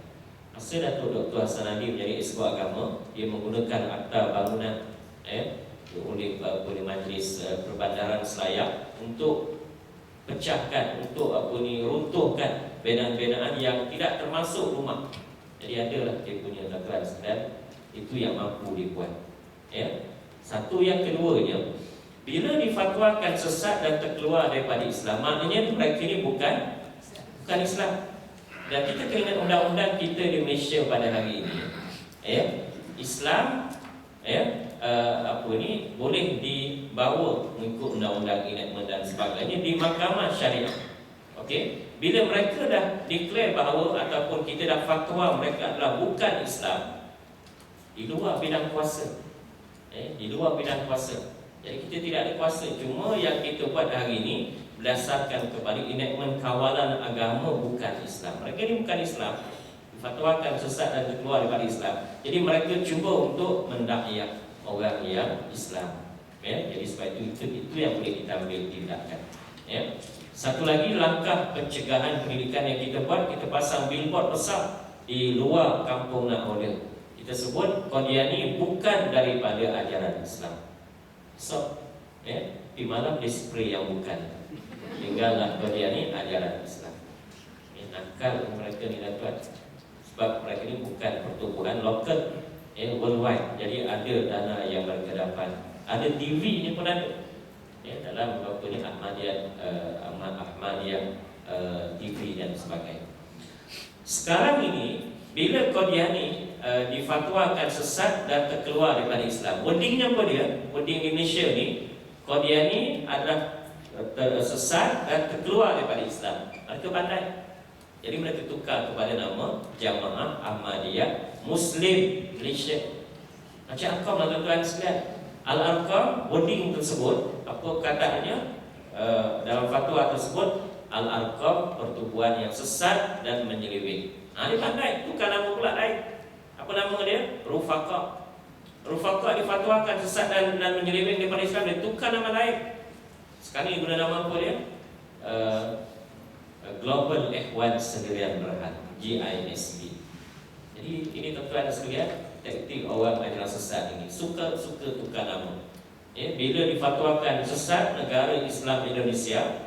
Masa Datuk Dr. Hassan Ali menjadi Esko Agama, dia menggunakan akta bangunan oleh Majlis Perbandaran Selayang untuk pecahkan, untuk runtuhkan binaan-binaan yang tidak termasuk rumah. Jadi adalah dia punya tuan-tuan dan itu yang mampu dibuat. Satu, yang keduanya, bila difatwakan sesat dan terkeluar daripada Islam, maknanya mereka ini bukan Islam. Dan kita teringat undang-undang kita di Malaysia pada hari ini. Islam boleh dibawa mengikut undang-undang enactment dan sebagainya di mahkamah syariah. Bila mereka dah declare bahawa ataupun kita dah fatwa mereka adalah bukan Islam, di luar bidang kuasa. Di luar bidang kuasa. Jadi kita tidak ada kuasa. Cuma yang kita buat hari ini berdasarkan kepada enactment kawalan agama bukan Islam. Mereka ni bukan Islam, difatwakan sesat dan keluar daripada Islam. Jadi mereka cuba untuk mendakwah orang yang Islam. Jadi sebab itu yang boleh kita ambil tindakan. Ya. Satu lagi langkah pencegahan pendidikan yang kita buat, kita pasang billboard besar di luar kampung Nahoda. Kita sebut Qadiani bukan daripada ajaran Islam. So, di malam display yang bukan. Tinggallah Qadiani ajaran Islam. Nakal mereka ni dapat. Sebab mereka ni bukan pertubuhan lokal, worldwide. Jadi ada dana yang mereka dapat. Ada TV ni pun ada. Dalam apa ni Ahmadiyah TV dan sebagainya. Sekarang ini bila Qadiani difatwakan sesat dan terkeluar daripada Islam, wordingnya apa dia? Wording Indonesia ni, Qadiani adalah sesat dan terkeluar daripada Islam. Mereka pandai. Jadi mereka tukar kepada nama Jamaah Ahmadiyah Muslim Malaysia. Macam Arqam lah tuan-tuan sekalian. Al-Arqam, wording tersebut, apa kataannya dalam fatwa tersebut, Al-Arqam pertubuhan yang sesat dan menyeleweng. Dia pandai, tukar nama pula lain. Apa nama dia? Rufaqa. Rufaqa difatwakan sesat dan menyeleweng daripada Islam, dia tukar nama lain. Sekarang guna nama apa dia? Global Ikhwan Sendirian Berhad, GISB. Jadi ini tuan-tuan sekalian, taktik orang ajaran sesat ini, suka tukar nama. Bila difatwakan sesat negara Islam Indonesia,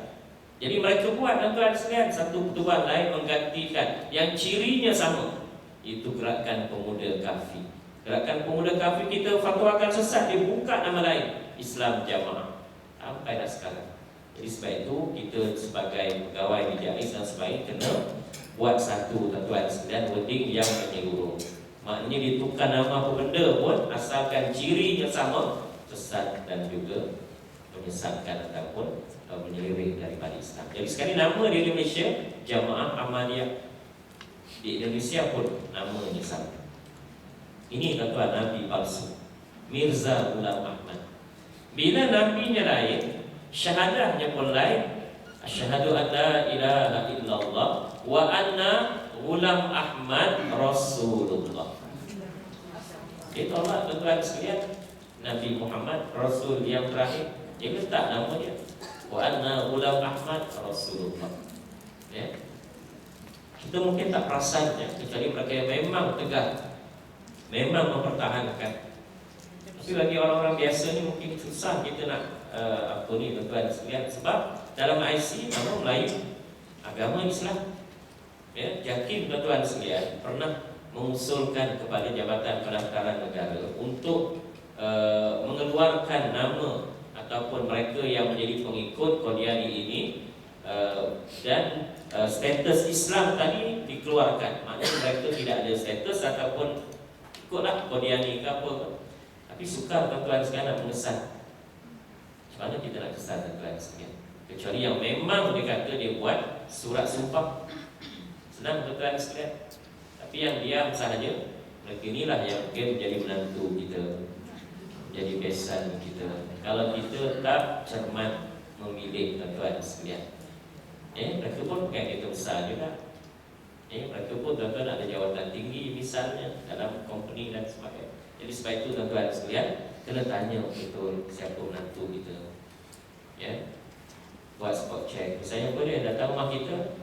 jadi mereka buat tuan-tuan sekalian satu pertubuhan lain menggantikan yang cirinya sama. Itu Gerakan Pemuda Kafi. Gerakan Pemuda Kafi kita fatwakan sesat, dia buka nama lain, Islam Jamaah. Sampai dah sekarang. Jadi sebab itu kita sebagai pegawai di JAIS dan sebagainya kena buat satu tuan-tuan sekalian wording yang menyeluruh. Maknanya ditukar nama apa benda pun asalkan cirinya sama, sesat dan juga menyesatkan ataupun menyeleweng daripada Islam. Jadi sekali nama di Indonesia Jamaah Ahmadiyah, di Indonesia pun namanya sama. Ini tuan-tuan Nabi palsu, Mirza Ghulam Ahmad. Bila nabinya lain, syahadahnya pun lain. Asyhadu an la ilaha illallah wa anna Ghulam Ahmad Rasulullah. Itu Allah tuan-tuan sekalian, Nabi Muhammad Rasul yang terakhir. Dia letak nama dia, wa anna Ghulam Ahmad Rasulullah. Kita mungkin tak perasan kecuali mereka yang memang tegar, memang mempertahankan. Tapi bagi orang-orang biasa ni mungkin susah kita nak tuan-tuan sekalian. Sebab dalam IC nama Melayu, agama Islam. Yakin tuan-tuan sekalian pernah mengusulkan kepada Jabatan Pendaftaran Negara untuk mengeluarkan nama ataupun mereka yang menjadi pengikut Qadiani ini dan status Islam tadi dikeluarkan. Maknanya mereka tidak ada status ataupun ikutlah Qadiani ke apa. Tapi sukar tuan-tuan sekalian nak mengesan. Macam mana kita nak kesan tuan-tuan sekalian? Kecuali yang memang dia kata dia buat surat sumpah. Senang tuan-tuan sekalian. Tapi yang diam sahaja, mereka inilah yang mungkin menjadi menantu kita, menjadi besan kita. Kalau kita tak cermat memilih tuan-tuan sekalian, mereka pun bukan kita besar juga. Mereka pun tuan-tuan ada jawatan tinggi misalnya dalam company dan sebagainya. Jadi sebab itu tuan-tuan sekalian, kena tanya betul siapa menantu kita. Buat spot check. Misalnya apa dia datang rumah kita,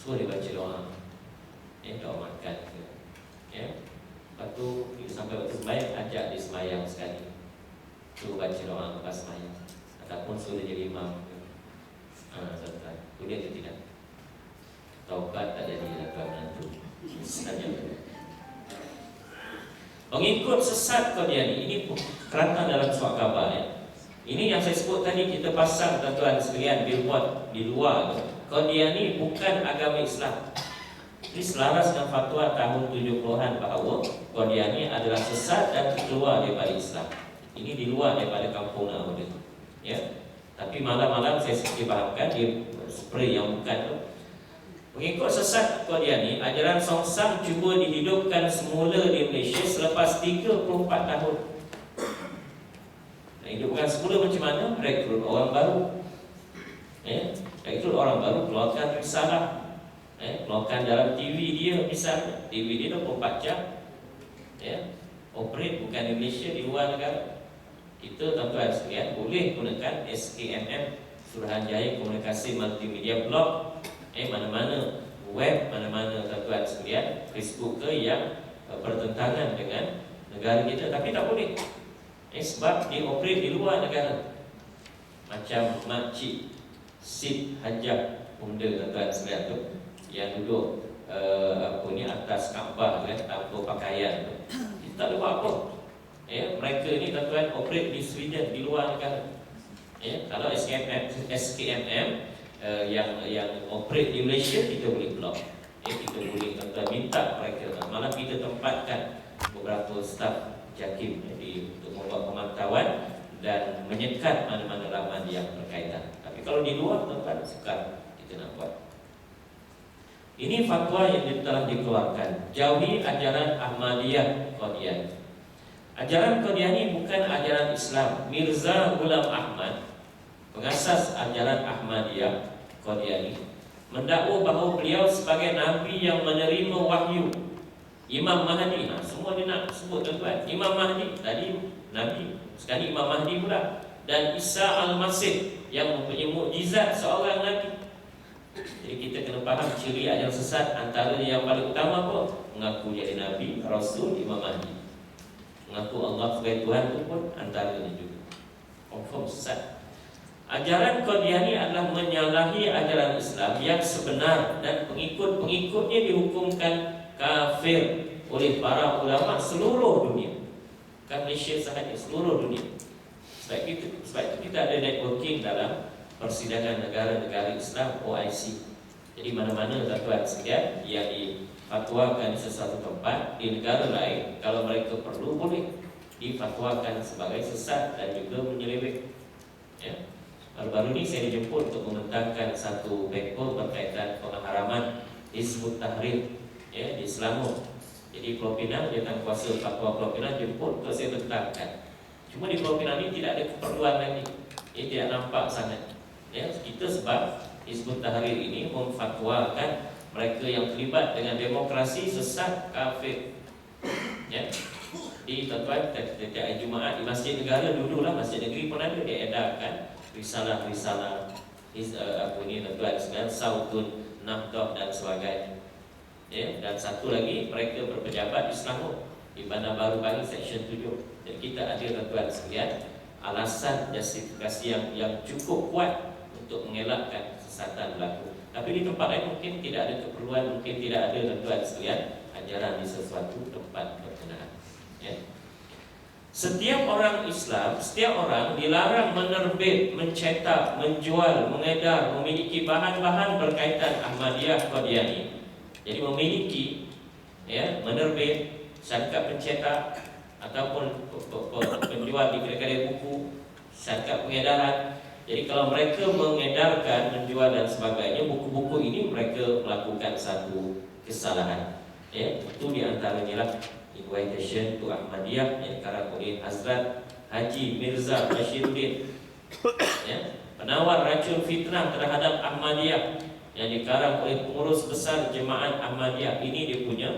suruh dia baca doa. Doa makan ke. Lepas tu kita sampai waktu sembahyang, ajak dia sembahyang sekali. Suruh baca doa lepas sembahyang. Ataupun suruh dia jadi imam ke. Tuan-tuan, boleh atau tidak? Taubat tak jadi tuan menantu. Saja. Pengikut sesat Qadiani ini kerana dalam surat khabar Ini yang saya sebut tadi, kita pasang tuan-tuan sekalian billboard di luar. Qadiani bukan agama Islam. Ini selaras dengan fatwa tahun 70-an bahawa Qadiani adalah sesat dan keluar daripada Islam. Ini di luar daripada kampung Nahoda. Tapi malam-malam saya sedikit fahamkan dia spray yang bukan tu. Pengikut sesat Qadiani, ajaran Songsang cuba dihidupkan semula di Malaysia selepas 34 tahun. Hidupkan semula macam mana? Rekrut orang baru. Rekrut orang baru, keluarkan risalah. Keluarkan dalam TV dia misalnya. TV dia 24 jam. Operate bukan di Malaysia, di luar negara. Kita tuan-tuan sekalian boleh gunakan SKMM Suruhanjaya Komunikasi Multimedia Blog, mana-mana web, mana-mana tuan-tuan sekalian, Facebook ke yang bertentangan dengan negara kita, tapi tak boleh. Sebab dioperate di luar negara. Macam makcik Sid Hajjah Bunda tuan-tuan sekalian tu, yang duduk atas Kaabah kan, tanpa pakaian tu, kita tak boleh buat apa. Mereka ni tuan-tuan operate di Sweden, di luar negara. Kalau SKMM yang operate di Malaysia, kita boleh block. Kita boleh tuan-tuan minta mereka, malah kita tempatkan beberapa staf JAKIM untuk membuat pemantauan dan menyekat mana-mana laman yang berkaitan. Tapi kalau di luar tuan-tuan, sukar kita nak buat. Ini fatwa yang telah dikeluarkan. Jauhi ajaran Ahmadiyah Qadiani. Ajaran Qadiani bukan ajaran Islam. Mirza Ghulam Ahmad, pengasas ajaran Ahmadiyah Qadiani, mendakwa bahawa beliau sebagai Nabi yang menerima wahyu. Imam Mahdi, semua dia nak sebut tuan-tuan. Imam Mahdi, tadi Nabi, sekarang Imam Mahdi pula. Dan Isa Al-Masih yang mempunyai mukjizat seorang Nabi. Jadi kita kena faham ciri ajaran sesat. Antara yang paling utama apa? Mengaku jadi Nabi, Rasul, Imam Mahdi. Mengaku Allah sebagai Tuhan itu pun antaranya juga. Confirm sesat. Ajaran Qadiani adalah menyalahi ajaran Islam yang sebenar, dan pengikut-pengikutnya dihukumkan kafir oleh para ulama seluruh dunia. Bukan Malaysia sahaja, seluruh dunia. Sebab itu kita ada networking dalam Persidangan Negara-Negara Islam OIC. Jadi mana-mana tuan-tuan sekalian yang difatwakan di sesuatu tempat di negara lain, kalau mereka perlu boleh difatwakan sebagai sesat dan juga menyeleweng. Baru-baru ini saya dijemput untuk membentangkan satu paper berkaitan pengharaman Hizbut Tahrir di Selangor. Jadi Pulau Pinang, dia tangkuasa fatwa Pulau Pinang jemput untuk saya bentangkan. Cuma di Pulau Pinang ini tidak ada keperluan lagi. Tidak nampak sangat. Kita sebab Hizbut Tahrir ini memfatwakan mereka yang terlibat dengan demokrasi sesat, kafir. Di tuan-tuan, setiap Jumaat di Masjid Negara, dululah Masjid Negeri pun ada, dia edarkan risalah-risalah tuan-tuan sekalian, Sautun, Nahdah dan sebagainya. Dan satu lagi, mereka berpejabat di Selangor, di Bandar Baru Pagi Seksyen 7. Dan kita ada tuan-tuan sekalian alasan justifikasi yang cukup kuat untuk mengelakkan kesesatan berlaku. Tapi di tempat lain mungkin tidak ada keperluan, mungkin tidak ada tuan-tuan sekalian ajaran di sesuatu tempat berkenaan. Setiap orang Islam, setiap orang dilarang menerbit, mencetak, menjual, mengedar, memiliki bahan-bahan berkaitan Ahmadiyah Qadiani. Jadi memiliki, menerbit, syarikat pencetak ataupun penjual di kedai-kedai buku, syarikat pengedaran. Jadi kalau mereka mengedarkan, menjual dan sebagainya, buku-buku ini mereka melakukan satu kesalahan. Itu diantaranya lah Invitation to Ahmadiyah yang dikarang oleh Hazrat Haji Mirza Bashiruddin, penawar racun fitnah terhadap Ahmadiyah yang dikarang oleh pengurus besar Jemaat Ahmadiyah. Ini dia punya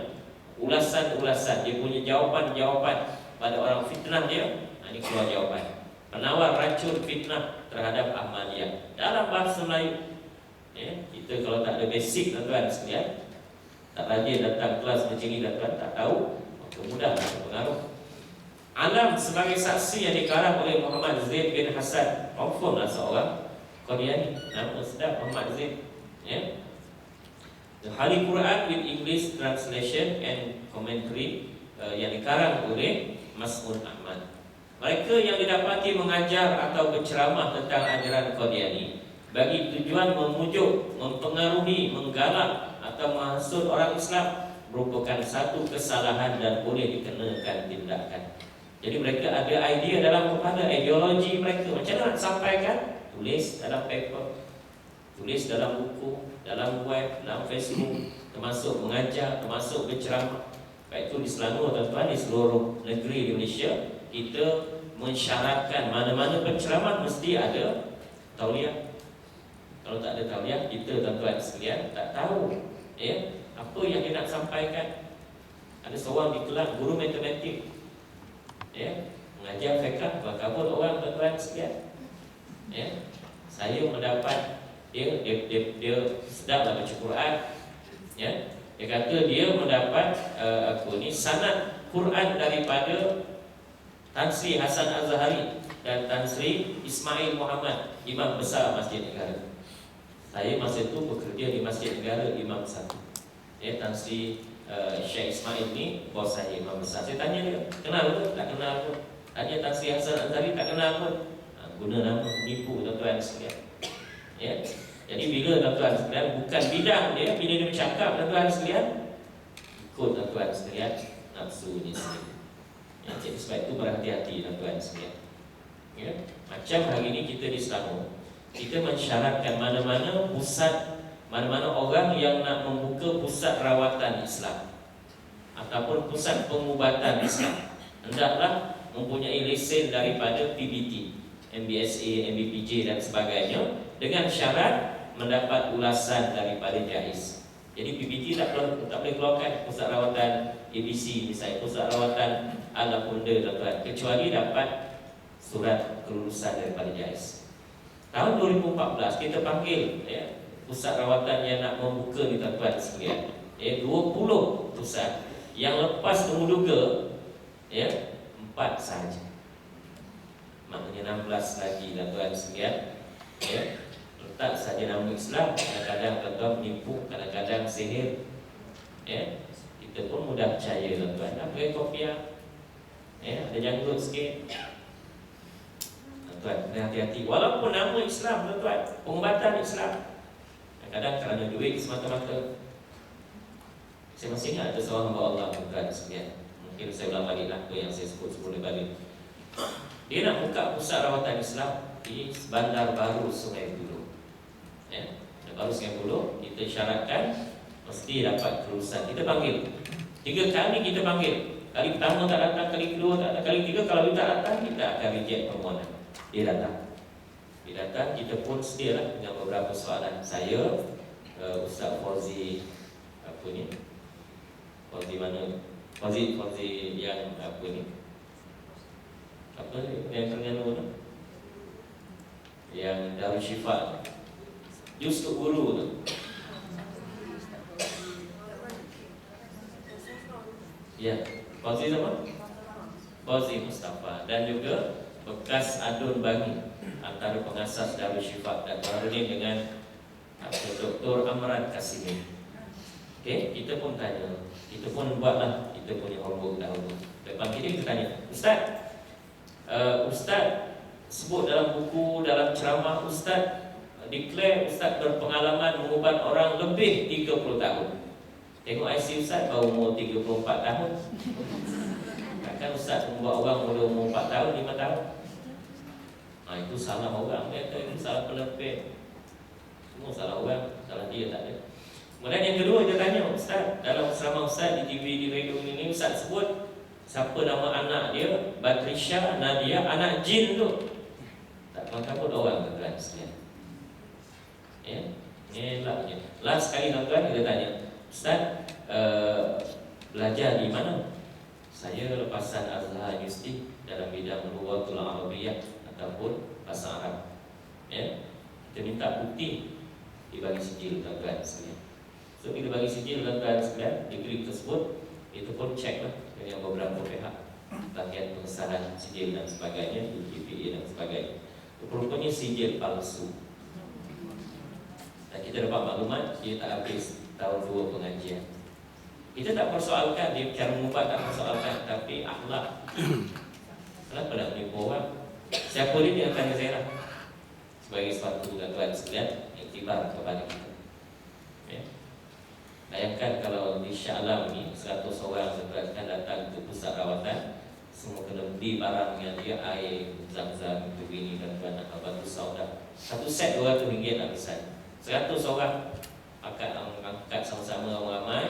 ulasan-ulasan, dia punya jawapan-jawapan pada orang fitnah dia. Ini keluar jawapan. Penawar racun fitnah terhadap Ahmadiyah dalam bahasa Melayu. Kita kalau tak ada basic tuan-tuan sekalian, tak rajin datang kelas macam ni tuan-tuan, tak tahu, maka mudah berpengaruh. Alam sebagai saksi yang dikarang oleh Muhammad Zaid bin Hasan, confirm lah seorang Qadiani, nama sedap Muhammad Zaid. The Holy Quran with English translation and commentary yang dikarang oleh Mas'ud Ahmad. Mereka yang didapati mengajar atau berceramah tentang ajaran Qadiani bagi tujuan memujuk, mempengaruhi, menggalak atau menghasut orang Islam merupakan satu kesalahan dan boleh dikenakan tindakan. Jadi mereka ada idea dalam kepala, ideologi mereka. Macam mana nak sampaikan? Tulis dalam paper, tulis dalam buku, dalam web, dalam Facebook, termasuk mengajar, termasuk berceramah. Baik itu di Selangor tuan-tuan, di seluruh negeri di Malaysia, kita mensyaratkan mana-mana penceramah mesti ada tauliah. Kalau tak ada tauliah, kita tuan-tuan sekalian tak tahu apa yang dia nak sampaikan. Ada seorang di kelas guru matematik, mengajar fiqh, berkabul orang tuan-tuan sekalian. Saya mendapat dia sedaplah baca Quran, ya. Dia kata dia mendapat sanad Quran daripada Tan Sri Hasan Azhari dan Tan Sri Ismail Muhammad, imam besar Masjid Negara. Saya masa itu bekerja di Masjid Negara Imam Satu. Ya, Tan Sri Syekh Ismail ni bos saya, imam besar. Saya tanya dia, kenal ke? Tak kenal pun. Tanya Tan Sri Hasan Azhari, tak kenal pun. Guna nama nipu tuan-tuan sekalian. Ya. Jadi bila tuan-tuan sekalian bukan bidang dia, bila dia bercakap tuan-tuan sekalian, ikut tuan-tuan sekalian nafsu ni sendiri. Ya, jadi sebab itu berhati-hati tuan-tuan sekalian. Ya, macam hari ini kita di Selangor, kita mensyaratkan mana-mana orang yang nak membuka pusat rawatan Islam ataupun pusat pengubatan Islam, hendaklah mempunyai lesen daripada PBT, MBSA, MBPJ dan sebagainya, dengan syarat mendapat ulasan daripada JAIS. Jadi PBT tak boleh keluarkan pusat rawatan ABC misalnya, pusat rawatan Al-Punda tuan-tuan, kecuali dapat surat kelulusan daripada JAIS. Tahun 2014 kita panggil, ya, pusat rawatan yang nak membuka ni tuan-tuan sekalian, 20 pusat. Yang lepas temuduga, 4 sahaja. Maknanya 16 lagi tuan-tuan sekalian, ya. Letak saja nama Islam, kadang-kadang tuan-tuan menipu, kadang-kadang sihir, ya. Kita pun mudah percaya tuan-tuan. Nak pakai kopiah, ya, ada janggut sikit, tuan-tuan kena hati-hati. Walaupun nama Islam tuan-tuan, pengobatan Islam, kadang-kadang kerana duit semata-mata. Saya masih ingat ada seorang hamba Allah tuan-tuan sekalian. Mungkin saya ulang balik apa yang saya sebut sebelum balik. Dia nak buka pusat rawatan Islam di Bandar Baru Sungai Buloh. Ya, Baru Sungai Buloh, kita syaratkan mesti dapat kelulusan. Kita panggil 3 kali, kita panggil. Kali pertama tak datang, kali kedua tak datang, kali ketiga kalau dia tak datang, kita akan reject permohonan. Dia datang, kita pun sedialah dengan beberapa soalan. Saya, Ustaz Fauzi, Fauzi mana? Fauzi yang yang Terengganu tu, yang Darul Syifa, Yusuf Guru tu. Ya, Fauzi siapa? Fauzi Mustafa. Dan juga bekas Adun Bangi, antara pengasas Darul Syifa, dan baru ni dengan Dr. Amran Kasimi. Okey, kita pun tanya, kita pun buatlah kita punya homework dahulu. Lepas kita tanya, Ustaz sebut dalam buku, dalam ceramah Ustaz declare Ustaz berpengalaman mengubat orang lebih 30 tahun. Tengok IC Ustaz baru umur 34 tahun. Takkan Ustaz membuat orang mula umur 4 tahun, 5 tahun. Itu salah orang, itu salah penerbit. Semua salah orang, salah dia tak ada. Kemudian yang kedua dia tanya, Ustaz, dalam ceramah Ustaz di TV, di radio ini, Ustaz sebut siapa nama anak dia, Batrisha Nadia, anak jin tu. Tak tahu orang tuan-tuan sekalian. Ya, lah je. Last sekali tuan-tuan kita tanya, Ustaz, belajar di mana? Saya lepasan Azhar University dalam bidang Lughatul Arabiyyah ataupun bahasa Arab. Ya, kita minta bukti, dibagi sijil tuan-tuan sekalian. So bila bagi sijil tuan-tuan sekalian, degree tersebut itu pun cek lah dengan beberapa pihak, bagian pengesahan sijil dan sebagainya, UGPA dan sebagainya. Rupanya sijil palsu. Dan kita dapat maklumat dia tak habis tahun 2 pengajian. Kita tak persoalkan dia cara mengubah, tak persoalkan, tapi akhlak. Kenapa nak menipu orang? Siapa dia yang tanya saya lah. Sebagai suatu tuan-tuan sekalian, iktibar kepada kita. Ya. Bayangkan kalau di Shah Alam ni 100 orang seterusnya datang ke pusat rawatan, semua kena beli barang yang dia, air, zam-zam, itu ini dan atau batu sauda. Satu set RM200 habisan. 100 orang angkat sama-sama orang ramai.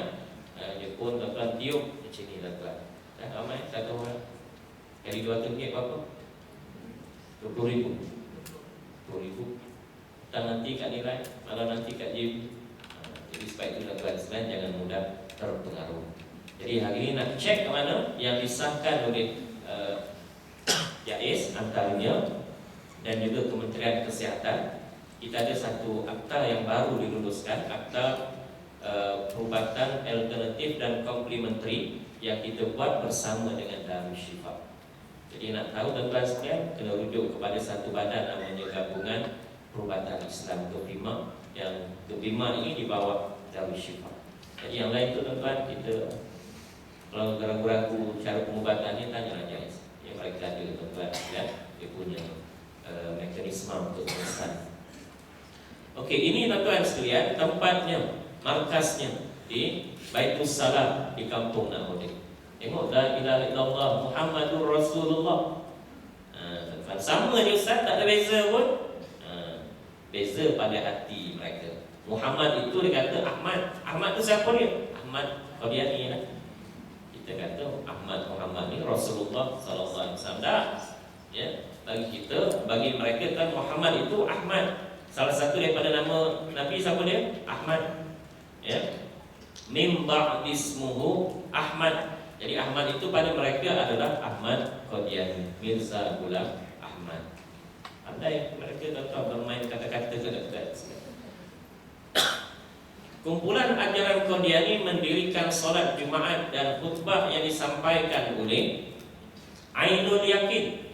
Dia pun tuan-tuan tiup macam ni tuan-tuan. Dah ramai 1 orang. Kali RM200 berapa? RM20,000. RM20,000. Dan nanti kat nilai, malah nanti kat JB. Jadi sebab itu tuan-tuan sekalian, jangan mudah terpengaruh. Jadi hari ini nak cek ke mana yang disahkan oleh JAIS antaranya, dan juga Kementerian Kesihatan. kita ada satu akta yang baru diluluskan, akta perubatan alternatif dan komplementari yang kita buat bersama dengan Darul Syifa. Jadi nak tahu tuan-tuan sekalian, kena rujuk kepada satu badan namanya Gabungan Perubatan Islam Gepima, yang Gepima ini di bawah Darul Syifa. Jadi yang lain tu tuan-tuan, kita kalau ragu-ragu cara pengubatannya, tanyalah Jais. Yang mereka ada tuan-tuan sekalian, dia punya mekanisme untuk memesan. Okey, ini tuan-tuan sekalian tempatnya, markasnya di Baitul Salam di Kampung Nahodin. Tengok, la ilaha illallah Muhammadur Rasulullah. Tuan-tuan, sama je Ustaz, tak ada beza pun. Beza pada hati mereka. Muhammad itu dia kata Ahmad. Ahmad tu siapa dia? Ahmad Qadiani lah. Kita kata Ahmad Muhammad ni Rasulullah sallallahu alaihi wasallam. Ya, bagi kita, bagi mereka kan Muhammad itu Ahmad. Salah satu daripada nama Nabi siapa dia? Ahmad. Ya. Min ba'dismuhu Ahmad. Jadi Ahmad itu pada mereka adalah Ahmad Qadiani, Mirza Ghulam Ahmad. Andai mereka tak bermain kata-kata dekat. Kumpulan ajaran Qadiani mendirikan solat Jumaat dan khutbah yang disampaikan oleh Ainul Yakin,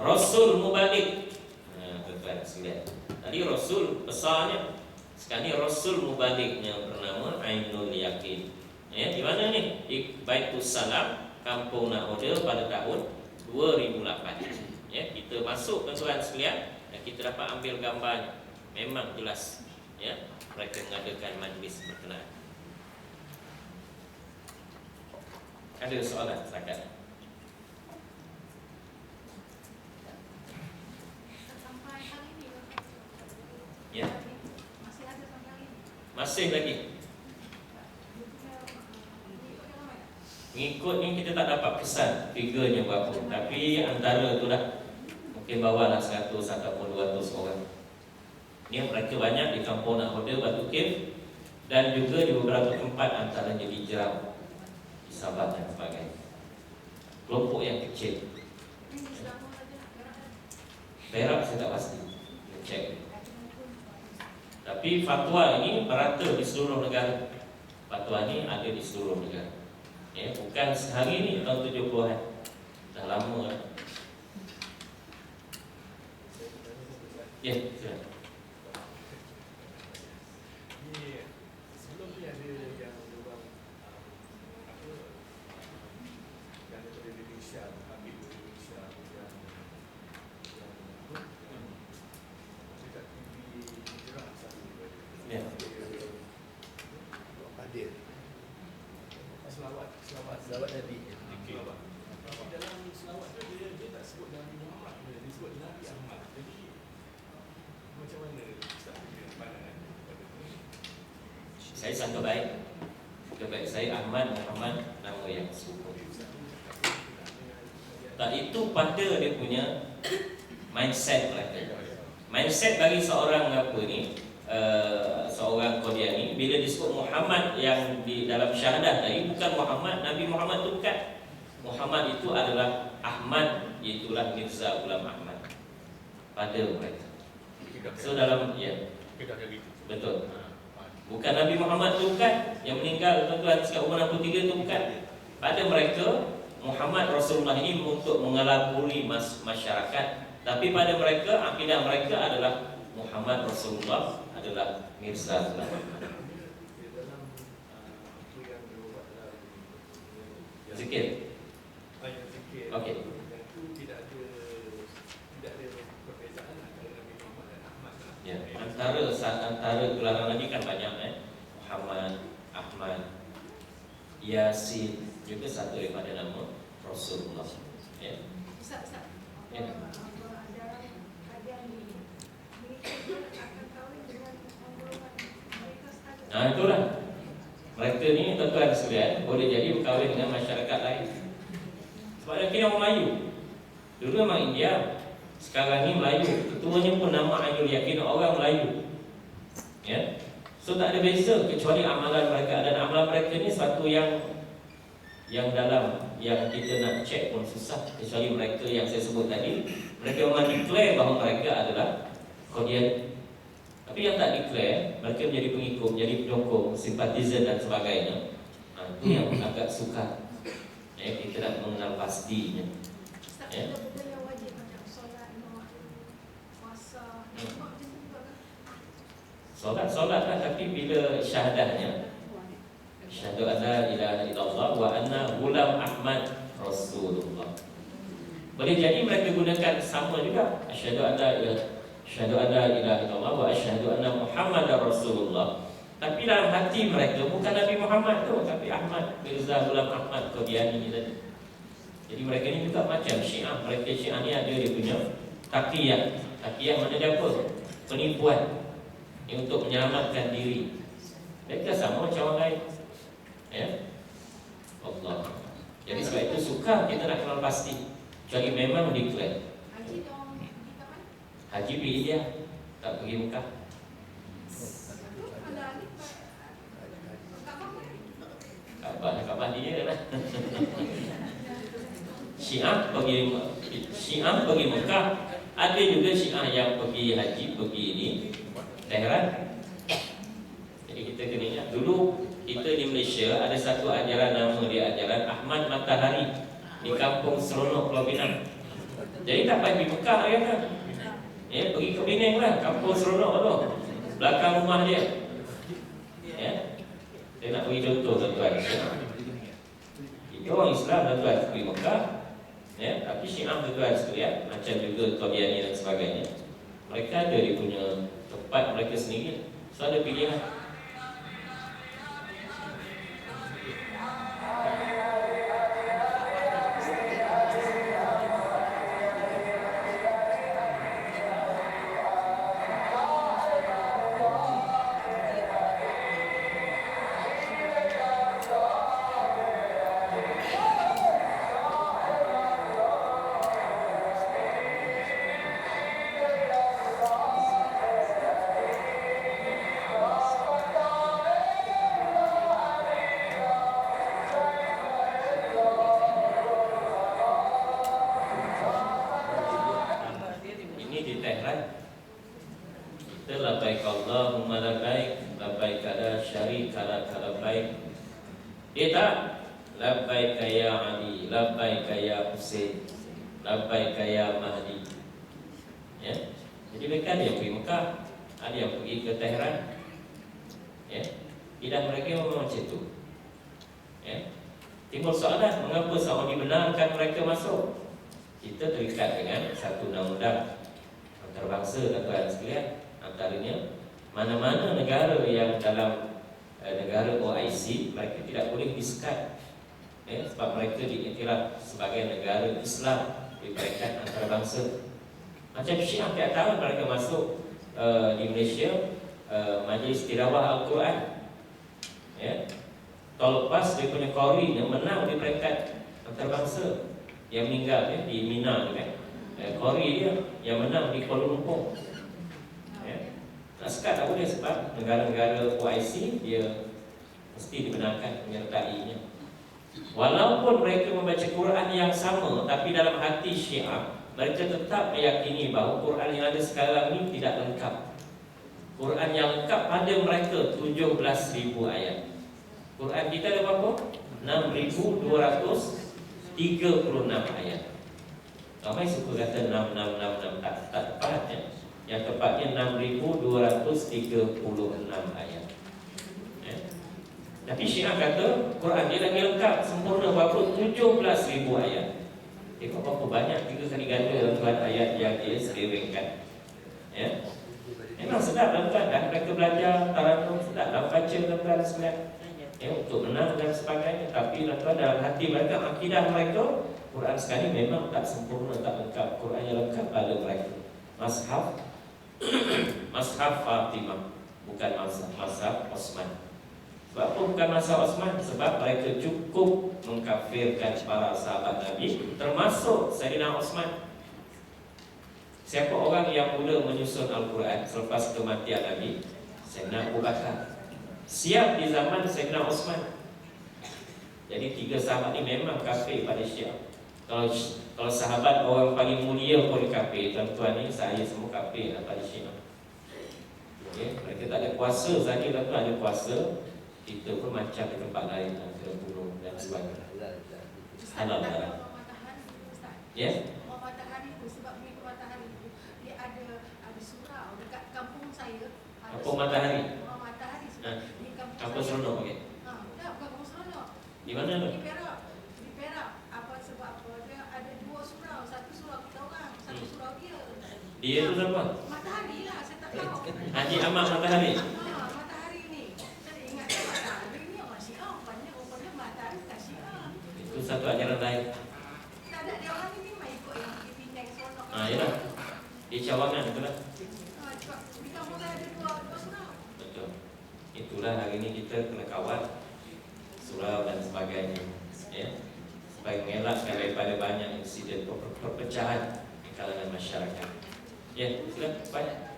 Rasul Mubalik. Tuan-tuan sekalian, tadi Rasul besarnya, sekarang ni Rasul Mubaliknya bernama Ainul Yakin. Ya, di mana ni? Di Baitul Salam, Kampung Nahoda pada tahun 2008. Ya, kita masuk tuan-tuan sekalian dan kita dapat ambil gambarnya. Memang jelas, ya, mereka mengadakan majlis berkenaan. Ada soalan silakan. Sampai hari ini Ya, masih ada sampai hari ini. masih lagi. Mengikut ni kita tak dapat kesan figurnya berapa, tapi antara tu dah mungkin bawalah 100 ataupun 200 orang. Ini mereka banyak di Kampung Nahoda, Batu Cave, dan juga di beberapa tempat antaranya di Jeram, di Sabah dan sebagainya. Kelompok yang kecil. Perak saya tak pasti, cek. Tapi fatwa ini merata di seluruh negara. Fatwa ini ada di seluruh negara. Ya, bukan sehari ni, tahun 70-an. Dah lama lah. Ya, silakan. Sebelum ni ada yang orang apa yang daripada Indonesia, ambil Indonesia yang dekat TV Jerak satu Ya. hadir selawat Nabi. Selawat. Tapi dalam selawat tu dia tak sebut Nabi Muhammad, dia sebut Nabi Ahmad. Jadi macam mana Ustaz punya pandangan pada ni? Saya sangka baik. Sangka baik saya Ahmad Muhammad, nama yang serupa. Tak, itu pada dia punya mindset mereka. Mindset bagi seorang apa ni, seorang Qadiani, bila disebut Muhammad yang di dalam syahadah tadi, bukan Muhammad, Nabi Muhammad itu bukan. Muhammad itu adalah Ahmad, itulah Mirza Ghulam Ahmad pada mereka. So dalam, ya, betul. Bukan Nabi Muhammad itu bukan, yang meninggal tuan-tuan sekarang umur 63 itu bukan. Pada mereka Muhammad Rasulullah ini untuk mengelaburi masyarakat, tapi pada mereka akidah mereka adalah Muhammad Rasulullah adalah Mirza Ghulam Ahmad. Zikir. Okey. Yang tu tidak ada perbezaan antara Nabi Muhammad dan Ahmad. Ya, antara gelaran lagi kan banyak, Muhammad, Ahmad, Yasin, juga satu daripada nama Rasulullah. Ya. Ustaz. Ya. Nah, itulah. Mereka ni tuan-tuan sekalian boleh jadi berkahwin dengan masyarakat lain. Sebab dia orang Melayu. Dulu memang India, sekarang ni Melayu. Ketuanya pun nama Ainul Yakin, orang Melayu. Ya. So tak ada beza kecuali amalan mereka, dan amalan mereka ni satu yang dalam yang kita nak cek pun susah, kecuali mereka yang saya sebut tadi. Mereka memang declare bahawa mereka adalah Qadiani. Tapi yang tak declare, mereka menjadi pengikut, menjadi penyokong, simpatizer dan sebagainya. Itu yang agak sukar. Kita nak mengenal pastinya. Ustaz, Ya. ada benda yang wajib macam solat, puasa, macam tu juga kan? Solat lah, tapi bila syahadahnya, syahadu anna ilaha illallah wa anna ghulam Ahmad Rasulullah. Boleh jadi mereka gunakan sama juga. Asyhadu anna ilaha illallah wa asyhadu anna Muhammadar Rasulullah. Tapi dalam hati mereka bukan Nabi Muhammad tu, tapi Ahmad Mirza Ghulam Ahmad Qadiani ni tadi. Jadi mereka ni juga macam Syiah. Mereka Syiah ni ada dia punya taqiyah. Taqiyah mana dia apa? Penipuan untuk menyelamatkan diri. Mereka sama macam orang lain. Ya. Allah. Jadi sebab itu sukar kita nak kenal pasti. Kecuali memang declare. Haji dia orang pergi kat mana? Haji pergi India, tak pergi Mekah. Itu ada ni Kaabah dia lah. Syiah pergi Mekah. Ada juga Syiah yang pergi haji, pergi ini Tehran. Jadi kita kena ingat dulu kita di Malaysia ada satu ajaran, nama dia ajaran Ahmad Matahari di kampung Seronok, Pulau Pinang. Jadi tak payah pergi Mekah ya kan? Pergi ke Penang lah, kampung Seronok tu, belakang rumah dia. Saya nak bagi contoh tuan-tuan. Itu orang Islam tuan-tuan pergi Mekah, tapi Syiah tuan-tuan sekalian, macam juga Qadiani dan sebagainya. Mereka ada dia punya tempat mereka sendiri. So ada pilihan. Dia tak labbaik ya Ali, labbaik ya Husain, labbaik ya Mahdi. Jadi mereka ada yang pergi Mekah, ada yang pergi ke Tehran. Lidah mereka memang macam itu. Timbul soalan, mengapa Saudi benarkan mereka masuk? Kita terikat dengan satu undang-undang antarabangsa dan tuan sekalian. Antaranya mana-mana negara yang dalam negara OIC, mereka tidak boleh disekat, sebab mereka diiktiraf sebagai negara Islam di peringkat antarabangsa. Macam Syiah tiap tahun mereka masuk di Malaysia, Majlis Tilawah Al-Quran. Tahun lepas dia punya Qori yang menang di peringkat antarabangsa, yang meninggal di Mina kan. Qori dia yang menang di Kuala Lumpur. Nak sekat tak boleh sebab negara-negara OIC dia mesti dibenarkan menyertainya. Walaupun mereka membaca Quran yang sama, tapi dalam hati Syiah mereka tetap meyakini bahawa Quran yang ada sekarang ini tidak lengkap. Quran yang lengkap pada mereka 17,000 ayat. Quran kita ada berapa? 6,236 ayat. Ramai suka kata 666, tak tepat ya. Yang tepatnya 6,236 ayat. Tapi Syiah kata Quran dia lagi lengkap, sempurna berapa? 17,000 ayat. Tengok berapa banyak, 3 kali ganda tuan ayat yang dia selewengkan. Memang sedap tuan-tuan, dan mereka belajar taranum, sedap dalam baca tuan-tuan sekalian. Untuk menang dan sebagainya. Tapi tuan-tuan dalam hati mereka, akidah mereka, Quran sekali memang tak sempurna, tak lengkap. Quran yang lengkap pada mereka Mashaf Mashaf Fatimah, bukan Mashaf Osman. Sebab apa bukan Mashaf Osman? Sebab mereka cukup mengkafirkan para sahabat Nabi, termasuk Sayyidina Osman. Siapa orang yang mula menyusun Al-Quran selepas kematian Nabi? Sayyidina Abu Bakar. Siap di zaman Sayyidina Osman. Jadi 3 sahabat ni memang kafir pada Syiah. Kalau sahabat orang paling mulia pun kafir, tuan-tuan ni saya semua kafir pada Syiah. Mereka tak ada kuasa saja, tapi ada kuasa. Kita pun macam di tempat lain, kita bunuh dan sebagainya. Halal tak? Ya? Orang matahari tu, sebab mengikut matahari tu, dia ada surau dekat kampung saya. Kampung Matahari? Orang matahari di kampung Kampung saya. Seronok, okey. Tak, bukan kampung Seronok. Di mana tu? Di Perak. Di Perak. Apa sebab apa? Dia ada 2 surau. Satu surau kita orang, satu surau dia. Dia tu siapa? Matahari lah, saya tak tahu. Haji Ahmad Matahari. Matahari ni. Saya ingat matahari ni orang Syiah. Rupanya matahari bukan Syiah. Itu satu ajaran lain. Tak ada, dia orang ni memang ikut yang pergi Penang, Seronok. Yalah. Di Cawangan tu lah. Sebab di kampung saya ada 2 surau. Betul. Itulah hari ini kita kena kawal surau dan sebagainya, ya, supaya mengelakkan daripada banyak insiden perpecahan di kalangan masyarakat. Ya, silakan Pak.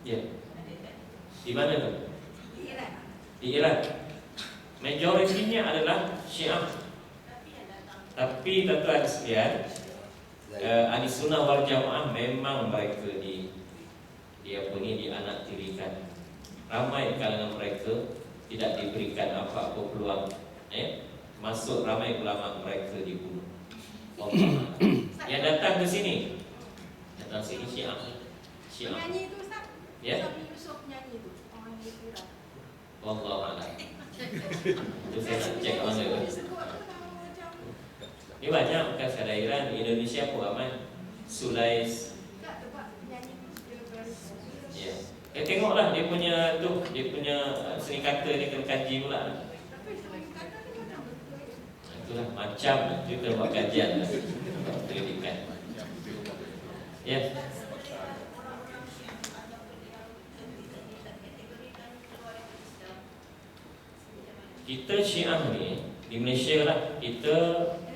Ya. Di mana tu? Di Iraq. Majoritinya adalah Syiah. Tapi tuan-tuan sekalian, Ahli Sunnah wal Jamaah memang mereka dianaktirikan. Ramai kalangan mereka tidak diberikan apa-apa peluang, masuk ramai ulama mereka dibunuh. Yang datang ke sini, Syiah. Penyanyi tu Ustaz? Ya. Sami Yusof penyanyi tu. Orang di Iraq. Wallahu a'lam. Itu saya nak cek mana tu. Ini banyak bukan sekadar Iran, di Indonesia pun ramai. Sulais. Tak, sebab penyanyi tu dia Ya. Tengoklah dia punya seni kata dia kena kaji pula. tapi selain kata dia macam betul. Itulah macam dia kena buat kajian lah. Pendidikan. Ya. Kita Syiah ni di Malaysia lah, kita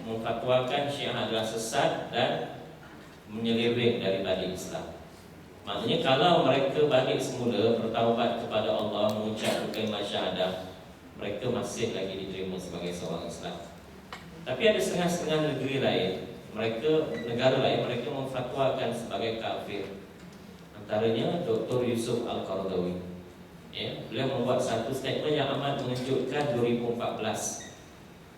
memfatwakan Syiah adalah sesat dan menyeleweng daripada Islam. Maknanya kalau mereka balik semula bertaubat kepada Allah, mengucap kalimah syahadah, mereka masih lagi diterima sebagai seorang Islam. Tapi ada setengah-setengah negeri lain, negara lain mereka memfatwakan sebagai kafir. Antaranya Dr. Yusuf Al-Qaradawi. Beliau membuat satu statement yang amat mengejutkan 2014.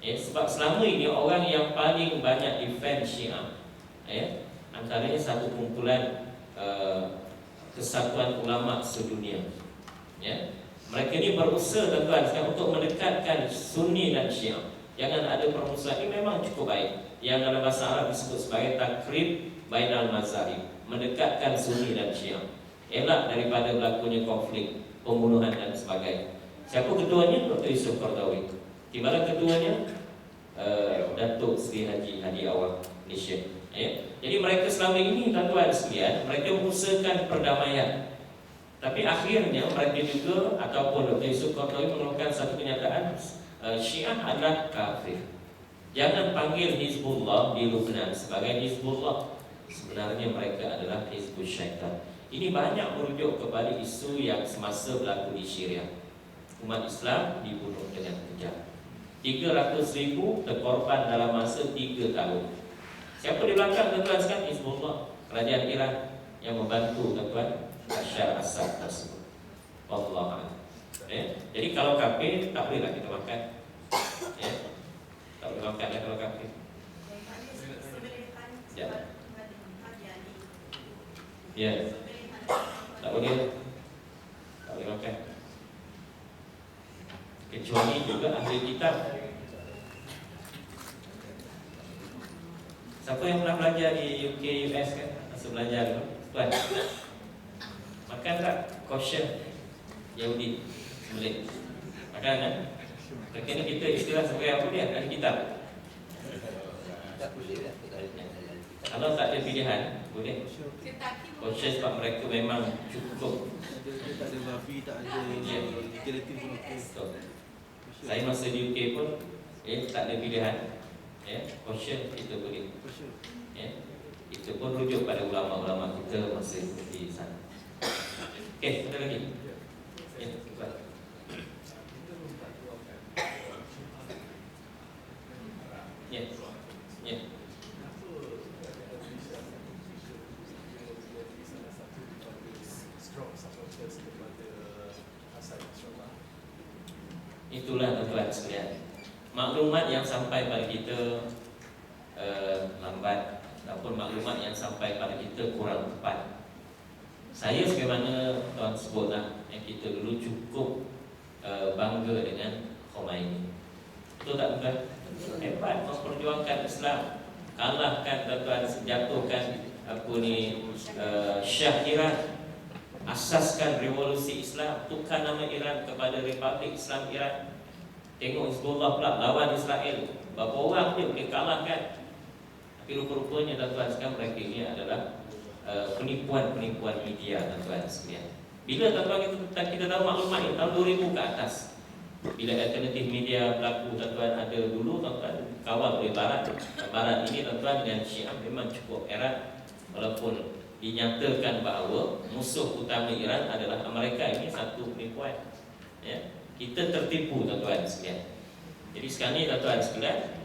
Sebab selama ini orang yang paling banyak defend Syiah, antaranya satu kumpulan Kesatuan Ulama Sedunia. Mereka ni berusaha tuan-tuan untuk mendekatkan Sunni dan Syiah. Jangan ada permusuhan. Ini memang cukup baik. Yang dalam bahasa Arab disebut sebagai takrib bainal mazahib, mendekatkan Sunni dan Syiah, elak daripada berlakunya konflik, pembunuhan dan sebagainya. Siapa ketuanya? Dr. Yusuf Qaradawi. Di mana ketuanya? Datuk Seri Haji Hadi Awang Malaysia. Jadi mereka selama ini tuan-tuan sekalian, mereka mengusahakan perdamaian. Tapi akhirnya mereka juga ataupun Dr. Yusuf Qaradawi mengeluarkan satu kenyataan, Syiah adalah kafir. Jangan panggil Hizbullah di Lebanon sebagai Hizbullah. Sebenarnya mereka adalah Hizbul Syaitan. Ini banyak merujuk kepada isu yang semasa berlaku di Syria. Umat Islam dibunuh dengan kejam. 300,000 terkorban dalam masa 3 tahun. Siapa di belakang tuan-tuan sekalian? Hizbullah, kerajaan Iran yang membantu tuan-tuan Bashar Assad tersebut. Wallahu a'lam. Jadi kalau kafir tak bolehlah kita makan. Tak boleh makan kalau kafir. Ya. Ya. Tak boleh. Tak boleh makan. Kecuali juga ahli kitab. Siapa yang pernah belajar di UK, US kan? Masa belajar tu, tuan. Makan tak kosher Yahudi boleh. Makan kan? Kena kita istilah sebagai apa dia? Ahli kitab. Tak boleh lah. Kalau tak ada pilihan, boleh. Kosher sebab mereka memang cukup. Tak ada babi, tak ada gelatin pun okey. Saya masa di UK pun tak ada pilihan. Kosher kita boleh. Kita pun rujuk pada ulama-ulama kita masa di sana. Okey, kita lagi. maklumat yang sampai pada kita lambat ataupun maklumat yang sampai pada kita kurang tepat. Saya sebagaimana tuan sebutlah, yang kita dulu cukup bangga dengan Khomeini. Betul tak tuan? Hebat memperjuangkan Islam, kalahkan tuan, jatuhkan Syah Iran, asaskan revolusi Islam, tukar nama Iran kepada Republik Islam Iran. Tengok Hizbullah pula lawan Israel, berapa orang dia boleh kalahkan. Tapi rupa-rupanya tuan sekarang mereka ini adalah penipuan-penipuan media tuan sekalian. Bila tuan kita tahu maklumat ini tahun 2000 ke atas, bila alternatif media berlaku tuan ada dulu tuan kawal oleh Barat ini tuan dengan Syiah memang cukup erat, walaupun dinyatakan bahawa musuh utama Iran adalah Amerika. Ini satu penipuan, ya. Kita tertipu tuan sekalian. Jadi sekarang ni tuan sekalian,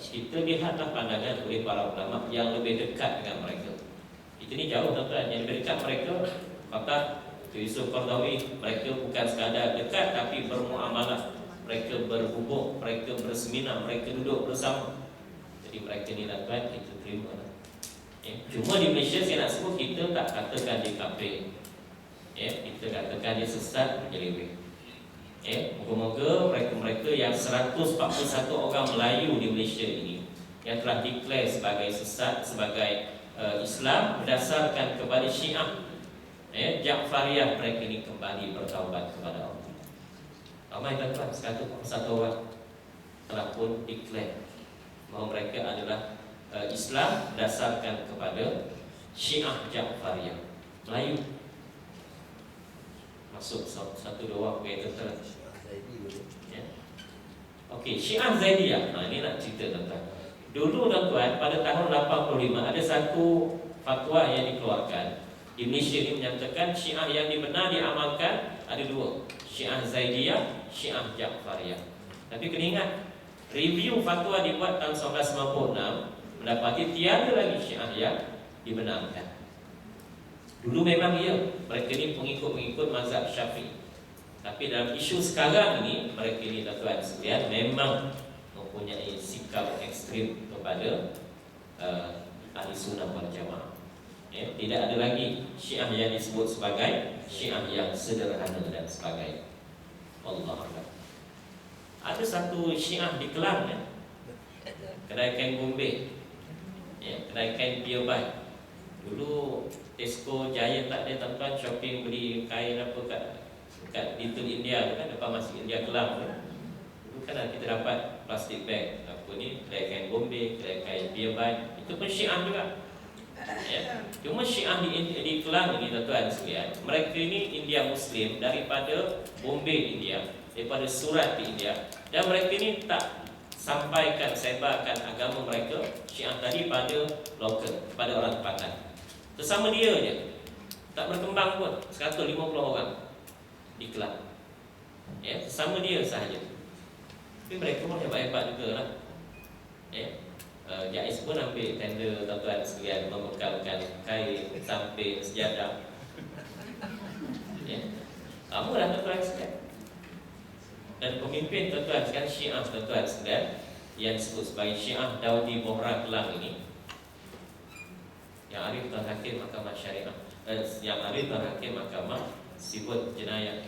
kita lihatlah pandangan oleh para ulama yang lebih dekat dengan mereka. Kita ni jauh tuan-tuan, yang lebih dekat mereka kata Yusuf Qaradawi, mereka bukan sekadar dekat tapi bermuamalah, mereka berhubung, mereka berseminar, mereka duduk bersama. Jadi mereka ni tuan kita terima. Cuma di Malaysia saya nak sebut, kita tak katakan dia kafir, kita katakan dia sesat, menyeleweng. Moga-moga mereka-mereka yang 141 orang Melayu di Malaysia ini yang telah declare sebagai sesat, sebagai Islam berdasarkan kepada Syiah, Ja'fariyah, mereka ini kembali bertaubat kepada Allah. Ramai tuan-tuan, 141 orang telah pun declare bahawa mereka adalah Islam berdasarkan kepada Syiah Ja'fariyah. Melayu masuk satu dua kereta terus. Okey, Syiah Zaidiyah. Ini nak cerita tuan-tuan. Dulu tuan-tuan pada tahun 85 ada satu fatwa yang dikeluarkan di Malaysia ini menyatakan Syiah yang benar diamalkan ada dua, Syiah Zaidiyah, Syiah Ja'fariyah. Tapi kena ingat, review fatwa dibuat tahun 1996 mendapati tiada lagi Syiah yang dibenarkan. Dulu memang mereka ni pengikut-pengikut mazhab Syafi'i. Tapi dalam isu sekarang ini, mereka ni tuan-tuan sekalian memang mempunyai sikap ekstrim kepada ahli sunnah wal jamaah. Tidak ada lagi Syiah yang disebut sebagai Syiah yang sederhana dan sebagainya. Allah Allah. Ada satu Syiah di Kelang, kedai kain Bombay, kedai kain Pierby. Dulu Tesco Giant tak ada tuan-tuan, shopping beli kain apa kat Little India tu kan, depan Masjid India Kelang tu. Dulu kan kita dapat plastik bag kedai kain Bombay, kedai kain Pierby, itu pun Syiah juga. Cuma Syiah di Kelang ini tuan-tuan sekalian, mereka ini India Muslim daripada Bombay India, daripada Surat di India, dan mereka ini tak sampaikan, sebarkan agama mereka Syiah tadi pada lokal, pada orang tempatan. Bersama dia je, tak berkembang pun. 150 orang di Kelang, bersama dia sahaja. Tapi mereka pun hebat-hebat juga lah. Jais pun ambil tender tuan-tuan sekalian, membekalkan kain, samping, sejadah. Kamu dah tuan-tuan sekalian. Dan pemimpin tuan-tuan sekalian Syiah tuan-tuan sekalian yang disebut sebagai Syiah Daudi Bohra Kelang ini, yang Arif Tuan Hakim Mahkamah Syariah, yang Arif Tuan Hakim Mahkamah Sibut Jenayah